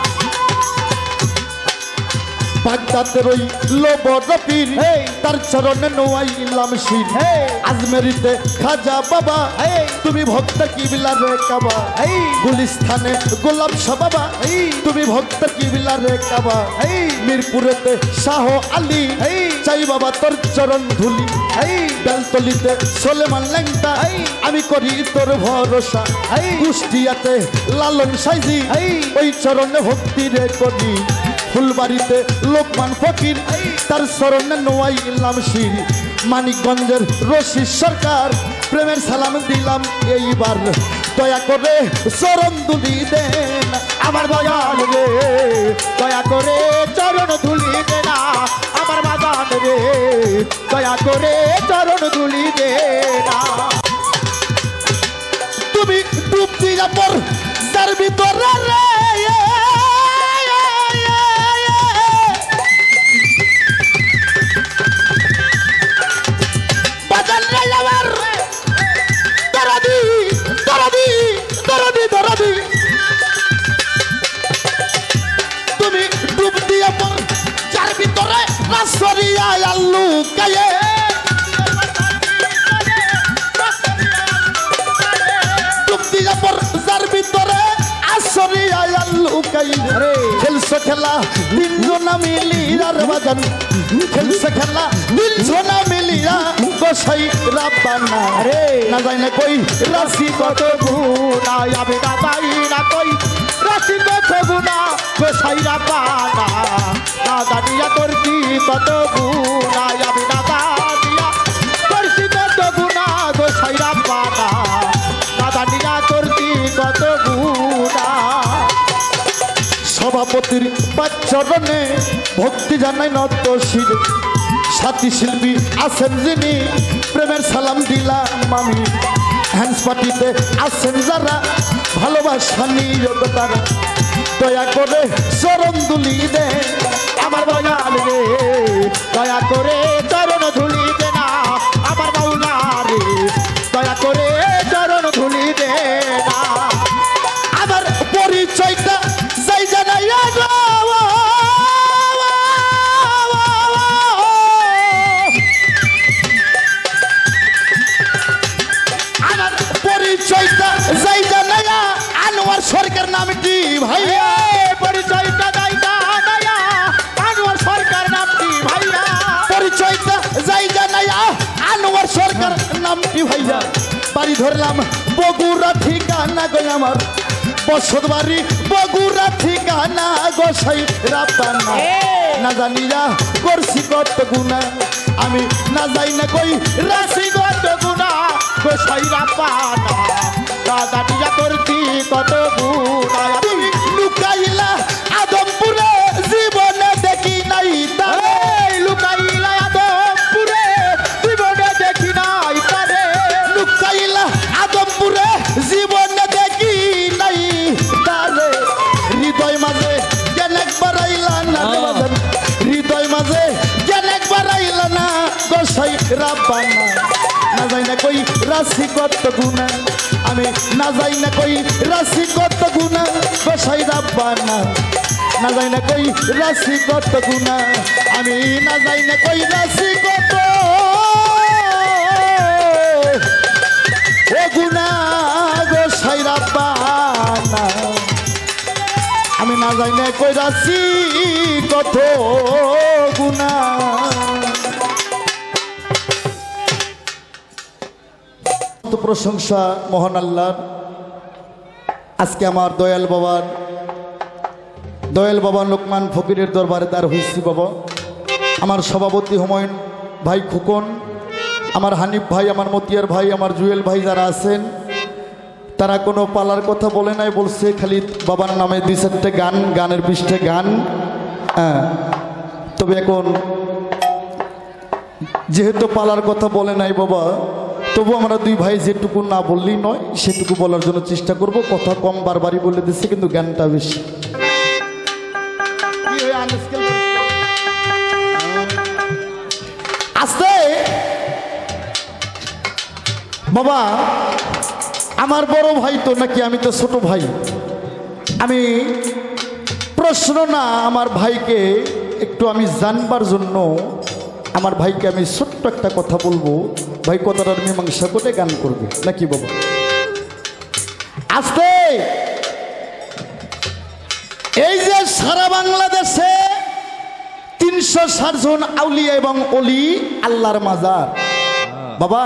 C: বাগদাদের ওই লোবর পীর তার চরণে নোয়াইলাম শির আজমেরিতে খাজা বাবা তুমি ভক্ত কিবলা রে কাবা গুলিস্তানে গোলাপ শাহ বাবা তুমি ভক্ত কিবলা রে কাবা মিরপুরেতে শাহ আলী চাই বাবা তোর চরণ ধুলি বেলতলিতে সোলেমান ল্যাংটা আমি করি তোর ভরসা কুষ্টিয়াতে লালন সাইজি ওই চরণে ভক্তি রে করি ফুলবাড়িতে লোকমান ফকির তার চরণে নোয়াইলাম শির মানিকগঞ্জের রশিদ সরকার প্রেমের সালাম দিলাম এইবার দয়া করে চরণ ধুলি দেন আমার বাজান রে দয়া করে চরণ ধুলি দে না আমার বাজান রে দয়া করে চরণ ধুলি দে না তুমি ডুব দিয়া পর যার ভিতরে রে তুমি ডুব দিয়া পর যার ভিতরে রাসরিয়া আল্লু কায়ে ডুব দিয়া পর যার ভিতরে আসরিয়া আল্লু কায়ে খেলছে খেলা তিনজনা মিলিয়া রে বাজান খেলছে খেলা তিনজনা মিলিয়া গোসাই রাব্বানা রে না যাই না কই রাশি কত গুনাহ আমি না যাই না কই রাশি কত গুনাহ গোসাই রাব্বানা না জানিয়া তোর কি কত গুনাহ আমি না জানিয়া তোর কি কত গুনাহ গোসাই রাব্বানা না জানিয়া তোর কি কত গুনাহ সভাপতির পাঁচরণে ভক্তি জানাই নত শির সাথী শিল্পী আছেন যিনি প্রেমের সালাম দিলাম আমি হ্যান্স পার্টিতে আছেন যারা ভালোবাসা নিয়োগ তারা দয়া করে চরণ ধুলি দে আমার বাগান রে দয়া করে চরণ ধুলি দে না আমার বাউলা রে দয়া করে চরণ ধুলি দে না আমার পরিচয়টা যাই জানাইয়া গো যাই জানাইয়া আনোয়ার সরকার নামটি ভাইয়া পরিচয়টা যাই জানাইয়া আনোয়ার সরকার নামটি ভাইয়া পরিচয়টা যাই জানাইয়া আনোয়ার সরকার নামটি ভাইয়া বাড়ি ধরলাম বগুড়া ঠিকানা গো আমার বসত বাড়ি বগুড়া ঠিকানা গোসাই রাব্বানা না জানিয়া করছি কত গুনাহ আমি না যাই না কই রাশি কত গুনাহ গোসাই রাব্বানা না জানিয়া করছি কত গুনাহ তুমি লুকাইলা আদমপুরে জীবনে দেখি নাই তারে লুকাইলা আদমপুরে জীবনে দেখি নাই তারে লুকাইলা আদমপুরে জীবনে দেখি নাই তারে হৃদয় মাঝে জ্ঞান একবার আইলা না হৃদয় মাঝে জ্ঞান একবার আইলা না গোসাই রাব্বানা না যাই না কই রাশি কত গুনাহ আমি না যাই না কই রাশি কত গুনাহ গোসাই রাব্বানা না যাই না কই রাশি কত গুনাহ আমি না যাই না কই রাশি কত ও গুনাহ গোসাই রাব্বানা আমি না যাই না কইরাছি কত গুনাহ। প্রশংসা মহান আল্লাহর। আজকে আমার দয়াল বাবা লোকমান ফকিরের দরবারে দাঁড় হয়েছি বাবা। আমার সভাপতি হুমায়ুন ভাই খুকন, আমার হানিফ ভাই, আমার মতিয়ার ভাই, আমার জুয়েল ভাই যারা আছেন, তারা কোনো পালার কথা বলে নাই, বলছে খালি বাবার নামে 2-4টে গানের পৃষ্ঠে গান। তবে এখন যেহেতু পালার কথা বলে নাই বাবা, তবু আমরা দুই ভাই যেটুকু না বললেই নয় সেটুকু বলার জন্য চেষ্টা করব। কথা কম বারবারই বলে দিচ্ছে, কিন্তু গানটা বেশি। আস্তে বাবা, আমার বড় ভাই তো নাকি আমি তো ছোট ভাই। আমি প্রশ্ন না, আমার ভাইকে একটু আমি জানবার জন্য আমার ভাইকে আমি ছোট্ট একটা কথা বলবো। ভাই কথাটার মীমাংসা করে গান করবে নাকি বাবা? আস্তে। এই যে সারা বাংলাদেশে 360 জন আউলিয়া এবং অলি আল্লাহর মাজার বাবা।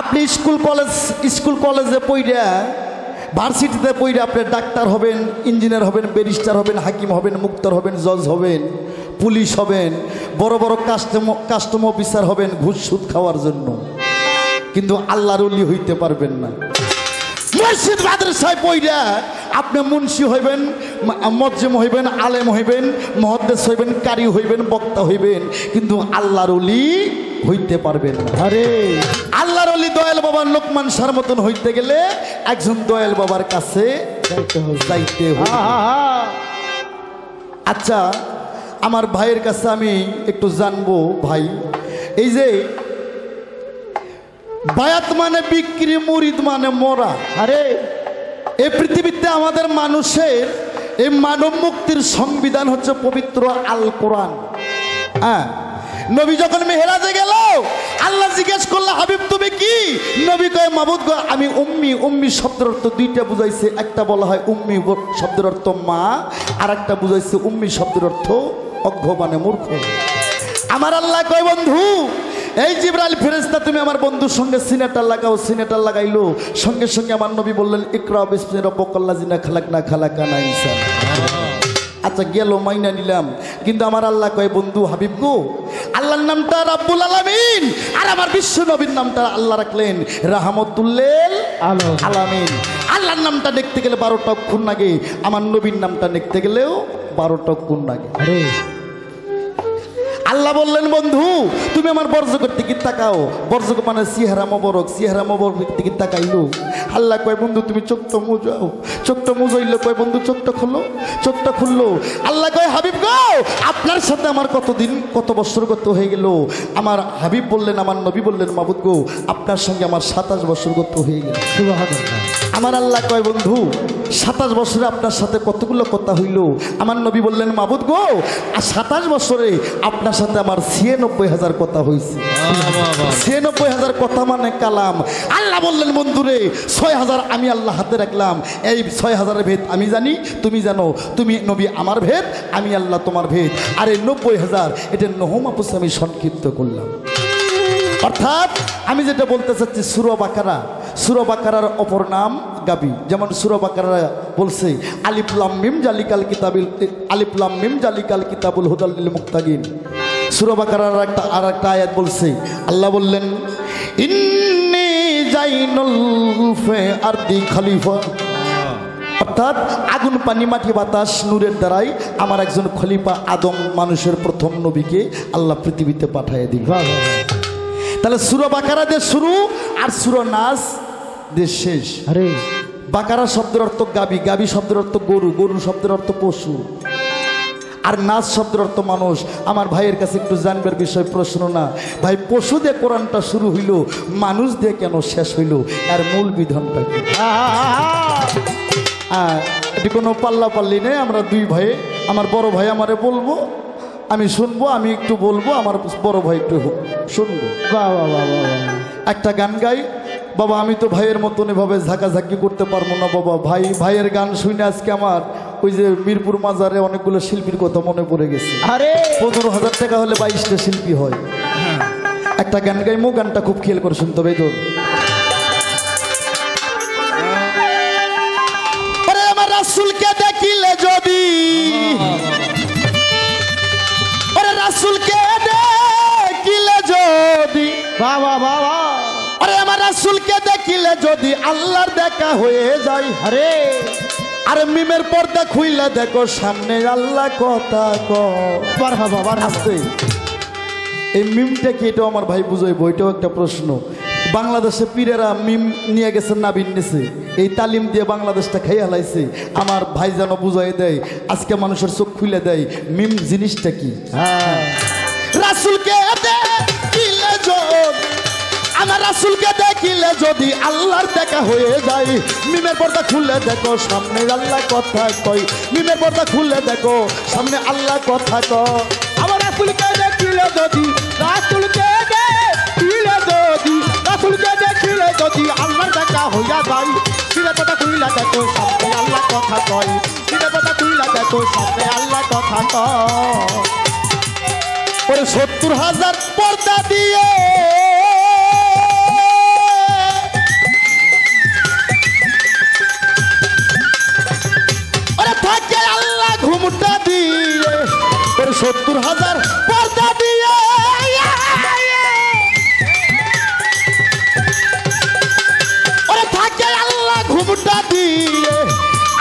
C: আপনি স্কুল কলেজে পড়া, ভার্সিটিতে পড়ে আপনি ডাক্তার হবেন, ইঞ্জিনিয়ার হবেন, ব্যারিস্টার হবেন, হাকিম হবেন, মুক্তার হবেন, জজ হবেন, পুলিশ হবেন, বড় বড় কাস্টম অফিসার হবেন ঘুষ সুদ খাওয়ার জন্য, কিন্তু আল্লাহর ওলি হইতে পারবেন না। মসজিদ মাদ্রাসায় পড়া আপনি মুন্সি হইবেন, মজ্জেম হইবেন, আলেম হইবেন, মুহাদ্দিস হইবেন, কারি হইবেন, বক্তা হইবেন, কিন্তু আল্লাহর ওলি হইতে পারবেন না। আরে আল্লাহর ওলি দয়াল বাবার লোকমান শাহর মতন হইতে গেলে একজন দয়াল বাবার কাছে যাইতে হবে। আচ্ছা, আমার ভাইয়ের কাছে আমি একটু জানবো ভাই, এই যে বায়াত মানে বিক্রি, মুরিদ মানে মরা। আরে এই পৃথিবীতে আমাদের মানুষের এই মানব মুক্তির সংবিধান হচ্ছে পবিত্র আল কোরআন। হ্যাঁ, নবী যখন মেহেরাজে গেল, আল্লাহ জিজ্ঞেস করলো, হাবিব তুমি কি? নবী কয়, মাবুদ গো আমি উম্মি। উম্মি শব্দের অর্থ দুইটা বুঝাইছে, একটা বলা হয় উম্মি শব্দের অর্থ মা, আর একটা বুঝাইছে উম্মি শব্দের অর্থ অজ্ঞ মানে মূর্খ। আমার আল্লাহ কয়, বন্ধু এই জিবরাইল ফেরেশতা তুমি আমার বন্ধুর সঙ্গে সিনেটার লাগাও। সিনেটার লাগাইলো, সঙ্গে সঙ্গে আমার নবী বললেন, ইকরা বিসমি রাব্বিকাল্লাযী খালাকনা খালাকানা ইনসান। আচ্ছা গেল, মাইনা নিলাম, কিন্তু আমার আল্লাহ কয়, বন্ধু হাবিব গো, আল্লাহর নামটা রাব্বুল আলামিন, আর আমার বিশ্ব নবীর নামটা আল্লাহ রাখলেন রাহমাতুল্লিল আলামিন। আল্লাহর নামটা দেখতে গেলে 12টা অক্ষর লাগে, আমার নবীর নামটা দেখতে গেলেও 12টা অক্ষর লাগে। আল্লাহ বললেন, বন্ধু তুমি আমার বর্জকের দিকে তাকাও। বর্জক মানে চেহারা মোবারক, চেহারা মোবারক দিকে তাকাইলো। আল্লাহ কয়, বন্ধু তুমি চোখটা মুজাও। চোখটা মুজাইলো, কয় বন্ধু চোখটা খুললো। চোখটা খুললো। আল্লাহ কয়, হাবিব গো আপনার সাথে আমার কতদিন কত বছর গত হয়ে গেল। আমার হাবিব বললেন, আমার নবী বললেন, মাবুদ গো আপনার সঙ্গে আমার 27 বছর গত হয়ে গেল। আমার আল্লাহ কয়, বন্ধু 27 বছরে আপনার সাথে কতগুলো কথা হইল। আমার নবী বললেন, মাবুদ গো 27 বছরে আপনার সাথে আমার 96,000 কথা হয়েছে। 96,000 কথা মানে কালাম। আল্লাহ বললেন, বন্ধুরে 6,000 আমি আল্লাহ হাতে রাখলাম। এই 6,000-এর ভেদ আমি জানি, তুমি জানো। তুমি নবী আমার ভেদ, আমি আল্লাহ তোমার ভেদ। আর এই 90,000 এটা নহমাপুস আমি সংক্ষিপ্ত করলাম। অর্থাৎ আমি যেটা বলতে চাচ্ছি, সূরা বাকারা, সূরা বাকারার অপর নাম গাবি। যেমন সূরা বাকারা বলছে, আলিফ লাম মিম জালিকাল কিতাবিল, আলিফ লাম মিম জালিকাল কিতাবুল হুদাল লিল মুত্তাকিন। সূরা বাকারার আর একটা আয়াত বলছে, আল্লাহ বললেন, ইন্নী জাইনুল ফি আরদি খলিফা। অর্থাৎ আগুন পানি মাটি বাতাস নূরের দ্বারাই আমার একজন খলিফা আদম মানুষের প্রথম নবীকে আল্লাহ পৃথিবীতে পাঠিয়ে দিল। তাহলে সূরা বাকারা দিয়ে শুরু আর সূরা নাস দিয়ে শেষ। আরে বাকারা শব্দের অর্থ গাবি, গাবি শব্দের অর্থ গরু, গরু শব্দের অর্থ পশু, আর নাস শব্দের অর্থ মানুষ। আমার ভাইয়ের কাছে একটু জানবার বিষয় প্রশ্ন না ভাই, পশু দিয়ে কোরআনটা শুরু হইল, মানুষ দিয়ে কেন শেষ হইল, আর মূল বিধানটা কি? এটি কোনো পাল্লা পাল্লি নেই। আমরা দুই ভাই, আমার বড় ভাই আমারে বলবো, আমি শুনবো, আমি একটু বলবো, আমার বড় ভাই একটু শুনবো। একটা গান গাই বাবা। আমি তো ভাইয়ের মতন এভাবে ঝাঁকাঝাঁকি করতে পারবো না বাবা। ভাইয়ের গান শুনে আজকে আমার ওই যে মিরপুর মাজারে অনেকগুলো শিল্পীর কথা মনে পড়ে গেছে।
B: আরে
C: 15,000 টাকা হলে 22টা শিল্পী হয়। একটা গান গাইমো, গানটা খুব খেয়াল করে শুনতে হবে। তোর আমার রাসূলকে দেখিলে যদি, ওরে রাসূলকে দেখিলে যদি,
B: বাবা বাবা,
C: আরে আমার রাসূলকে দেখিলে যদি আল্লাহর দেখা হয়ে যায়। আরে আরে মিমের পর্দা খুইলা দেখো সামনে আল্লাহ কথা কর। বাবা হাসতে এই মিমটা কি? এটাও আমার ভাই বুঝাই, বইটাও একটা প্রশ্ন। বাংলাদেশে পীরেরা মিম নিয়ে গেছেন নাবিন নিছে, এই তালিম দিয়ে বাংলাদেশটা খাইয়া হালাইছে। আমার ভাই যেন বুঝাই দেয়, আজকে মানুষের চোখ খুলে দেয় মিম জিনিসটা কি। রাসূলকে দেখিলে যদি, আমার রাসূলকে দেখিলে যদি আল্লাহর দেখা হয়ে যায়। মিমের পর্দা খুলে দেখো সামনে আল্লাহ কথা কয়। মিমের পর্দা খুলে দেখো সামনে আল্লাহ কথা কয়।
B: আমার রাসূলকে দেখিলে যদি, রাসূলকে দেখিলে যদি, রাসূলকে দেখিলে যদি আল্লাহর দেখা হইয়া যায়। মিমের পর্দা খুইলা দেখো সামনে আল্লাহ কথা কয়। মিমের পর্দা খুইলা দেখো সামনে আল্লাহ কথা কয়।
C: ওরে 70,000 পর্দা দিয়ে ওরে থাকে আল্লাহ ঘুমটা দিয়ে। ওরে 70,000 পর্দা দিয়ে ওরে থাকে আল্লাহ ঘুমটা দিয়ে।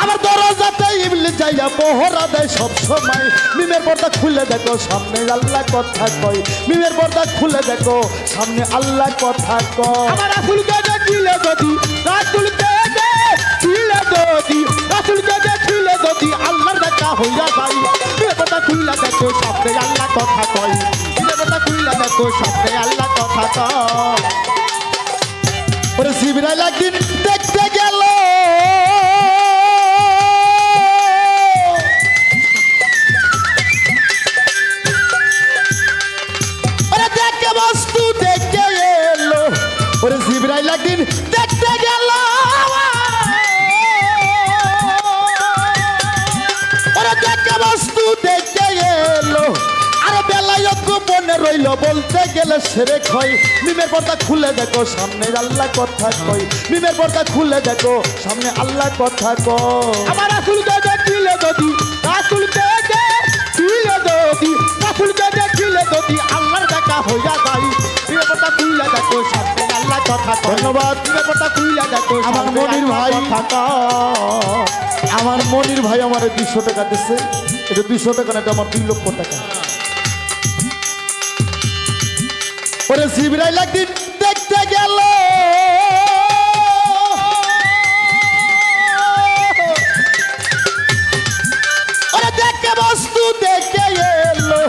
C: আমার দরজাতে ইবলিস যাইয়া পহরা দেয় সব সময়। মিমের পর্দা খুলে দেখো সামনে আল্লাহ কথা কয়। মিমের পর্দা খুলে দেখো সামনে আল্লাহ কথা কয়।
B: আমার রাসূলকে দেখিলে যদি, রাসূলকে দেখিলে যদি, রাসূলকে দেখিলে যদি আল্লাহর দেখা হইয়া যায়। মিমের পর্দা খুইলা দেখো সামনে আল্লাহ কথা কয়। মিমের পর্দা খুইলা দেখো সামনে আল্লাহ কথা কয়।
C: ওরে জিবরাইল একদিন দেখতে গেল, ওরে দেখে বস্তু দেখে এলো। ওরে জিবরাইল একদিন দেখতে গেল, ওরে দেখে বস্তু দেখে এলো। আরে বেলায়ত গোপনে রইল বলতে গেলে সেরে খয়। মিমের পর্দা খুলে দেখো সামনে আল্লাহ কথা কয়। মিমের পর্দা খুলে দেখো সামনে আল্লাহ কথা কয়।
B: আমার রাসূলকে দেখিলে যদি, রাসূলকে দেখিলে যদি, রাসূলকে দেখিলে যদি আল্লাহর দেখা হইয়া যায়। মিমের পর্দা খুইলা দেখো সামনে আল্লাহ কথা কয়।
C: ধন্যবাদ।
B: মিমের পর্দা খুইলা দেখো
C: আমার
B: সামনে
C: মনির
B: আল্লাহ
C: ভাই,
B: কথা কয়।
C: আমার মনির ভাই আমার 200 টাকা দিচ্ছে। এটা 200 টাকা না, এটা আমার 2 লক্ষ টাকা। ওরে জিবরাইল একদিন দেখতে গেল, ওরে দেখে বস্তু দেখে এলো।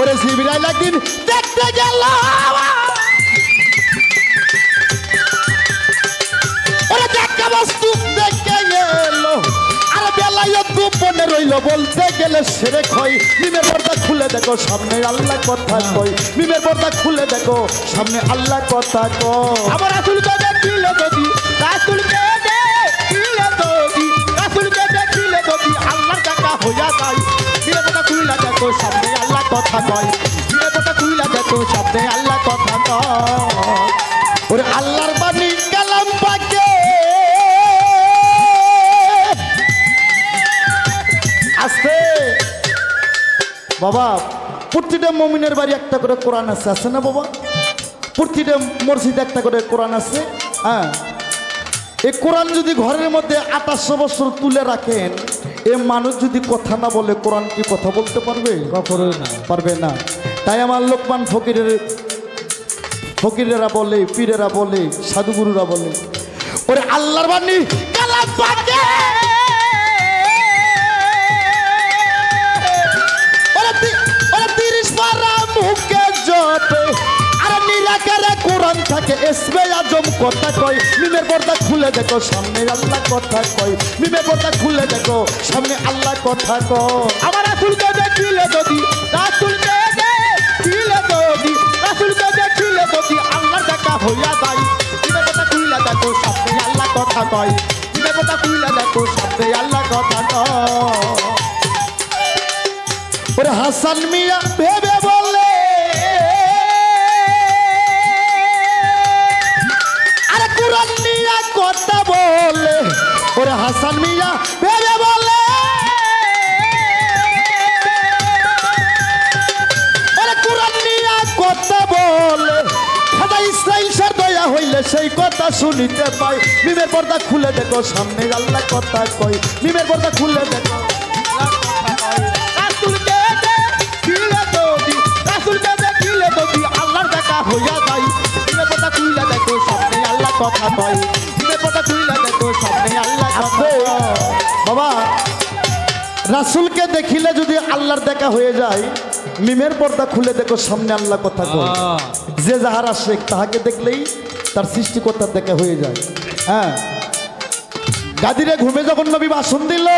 C: ওরে জিবরাইল একদিন দেখতে গেল, ওরে দেখে বস্তু দেখে এলো। আর বেলায়ত গোপনে রইল বলতে গেলে সেরে খয়। মিমের পর্দা খুলে দেখো সামনে আল্লাহ কথা কয়। মিমের পর্দা খুলে দেখো সামনে আল্লাহ কথা কয়।
B: আমার রাসূলকে দেখিলে যদি, রাসূলকে দেখিলে যদি, রাসূলকে দেখিলে যদি আল্লাহর দেখা হইয়া যায়। মিমের পর্দা খুইলা দেখো সামনে আল্লাহ কথা কয়। মিমের পর্দা খুইলা দেখো সামনে আল্লাহ কথা কয়।
C: ওরে আল্লাহর বাণী কালাম পাকে আস্তে বাবা। প্রতিটা মুমিনের বাড়ি একটা করে কোরআন আছে, আছে না বাবা? প্রতিটা মসজিদে একটা করে কোরআন আছে। হ্যাঁ, এই কোরআন যদি ঘরের মধ্যে 2800 বছর তুলে রাখেন, এ মানুষ যদি কথা না বলে কোরআন কি কথা বলতে পারবে?
B: কখনোই না,
C: পারবে না। তাই আমার লোকমান ফকিরেরা বলে, পীরেরা বলে, সাধুগুরুরা বলে, ওরে আল্লাহর বাণী কালাম পাকে ওরে 30 পারা মুখে জপে। আরে নিরাকারে কোরআন থাকে, এসমে আজম কথা কয়। মিমের পর্দা খুলে দেখো সামনে আল্লাহ কথা কয়। মিমের পর্দা খুলে দেখো সামনে আল্লাহ কথা কয়।
B: আমার রাসূলকে দেখিলে যদি, রাসূলকে দেখিলে যদি, রাসূলকে দেখিলে যদি আল্লাহর দেখা হইয়া যায়। মিমের পর্দা খুইলা দেখো সামনে আল্লাহ কথা কয়। মিমের পর্দা খুইলা দেখো সামনে আল্লাহ কথা
C: কথা কয়। ওরে হাসান মিয়া ভেবে বলে আরে কুরআন নিয়ে কথা বলে। ওরে হাসান মিয়া ভেবে বলে ওরে কুরআন নিয়ে কথা বলে। খাদা ইসরাইল সার দয়া হইলে সেই কথা শুনিতে পাই। মিমের পর্দা খুলে দেখো সামনে আল্লাহ কথা কয়। মিমের পর্দা খুলে দেখো রাসূলকে দেখিলে যদি রাসূলকে দেখিলে যদি আল্লাহর দেখা হইয়া যায়। মিমের পর্দা খুলে দেখো সামনে আল্লাহ কথা কয়। মিমের পর্দা খুলে দেখো সামনে আল্লাহ কথা কয়। বাবা রাসূলকে দেখিলে যদি আল্লাহর দেখা হয়ে যায়, মিমের পর্দা খুলে দেখো সামনে আল্লাহ কথা কয়। যে যাহার আশেক তাহাকে দেখলেই তার সৃষ্টিকর্তার দেখা হয়ে যায়। হ্যাঁ, গাদিরে ঘুমে যখন নবী ভাষণ দিল,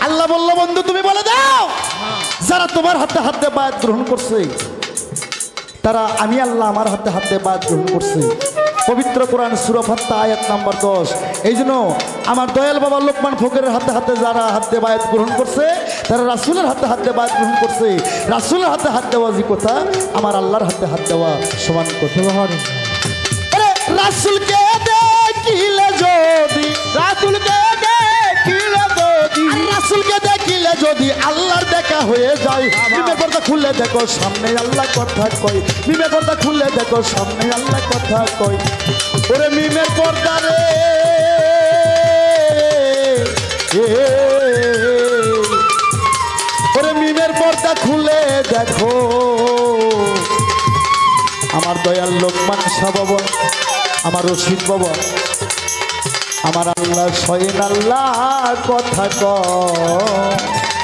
C: আল্লাহ বলল বন্ধু তুমি বলে দাও যারা তোমার হাতে হাতে বায়াত গ্রহণ করছে তারা আমি আল্লাহ আমার হাতে হাতে বায়াত গ্রহণ করছে। পবিত্র কোরআন সূরা ফাত্তা আয়াত নাম্বার 10। এই জন্য আমার দয়াল বাবা লোকমান ফকিরের হাতে হাতে যারা হাতে বায়াত গ্রহণ করছে তারা রাসূলের হাতে হাতে বায়াত গ্রহণ করছে। রাসূলের হাতে হাত দেওয়া যে কথা, আমার আল্লাহর হাতে হাত দেওয়া সমান কথা। আরে রাসূলকে দেখিলে যদি রাসূলকে দেখিলে যদি রাসূলকে দেখিলে যদি আল্লাহর দেখা হয়ে যায়। মিমের পর্দা খুলে দেখো সামনে আল্লাহ কথা কয়। মিমের পর্দা খুলে দেখো সামনে আল্লাহ কথা কয়। ওরে মিমের পর্দা রে ওরে মিমের পর্দা খুলে দেখো আমার দয়াল লোকমান শাহ বাবা, আমার রশিদ বাবা, আমার আল্লাহ স্বয়ং আল্লাহ কথা কয়।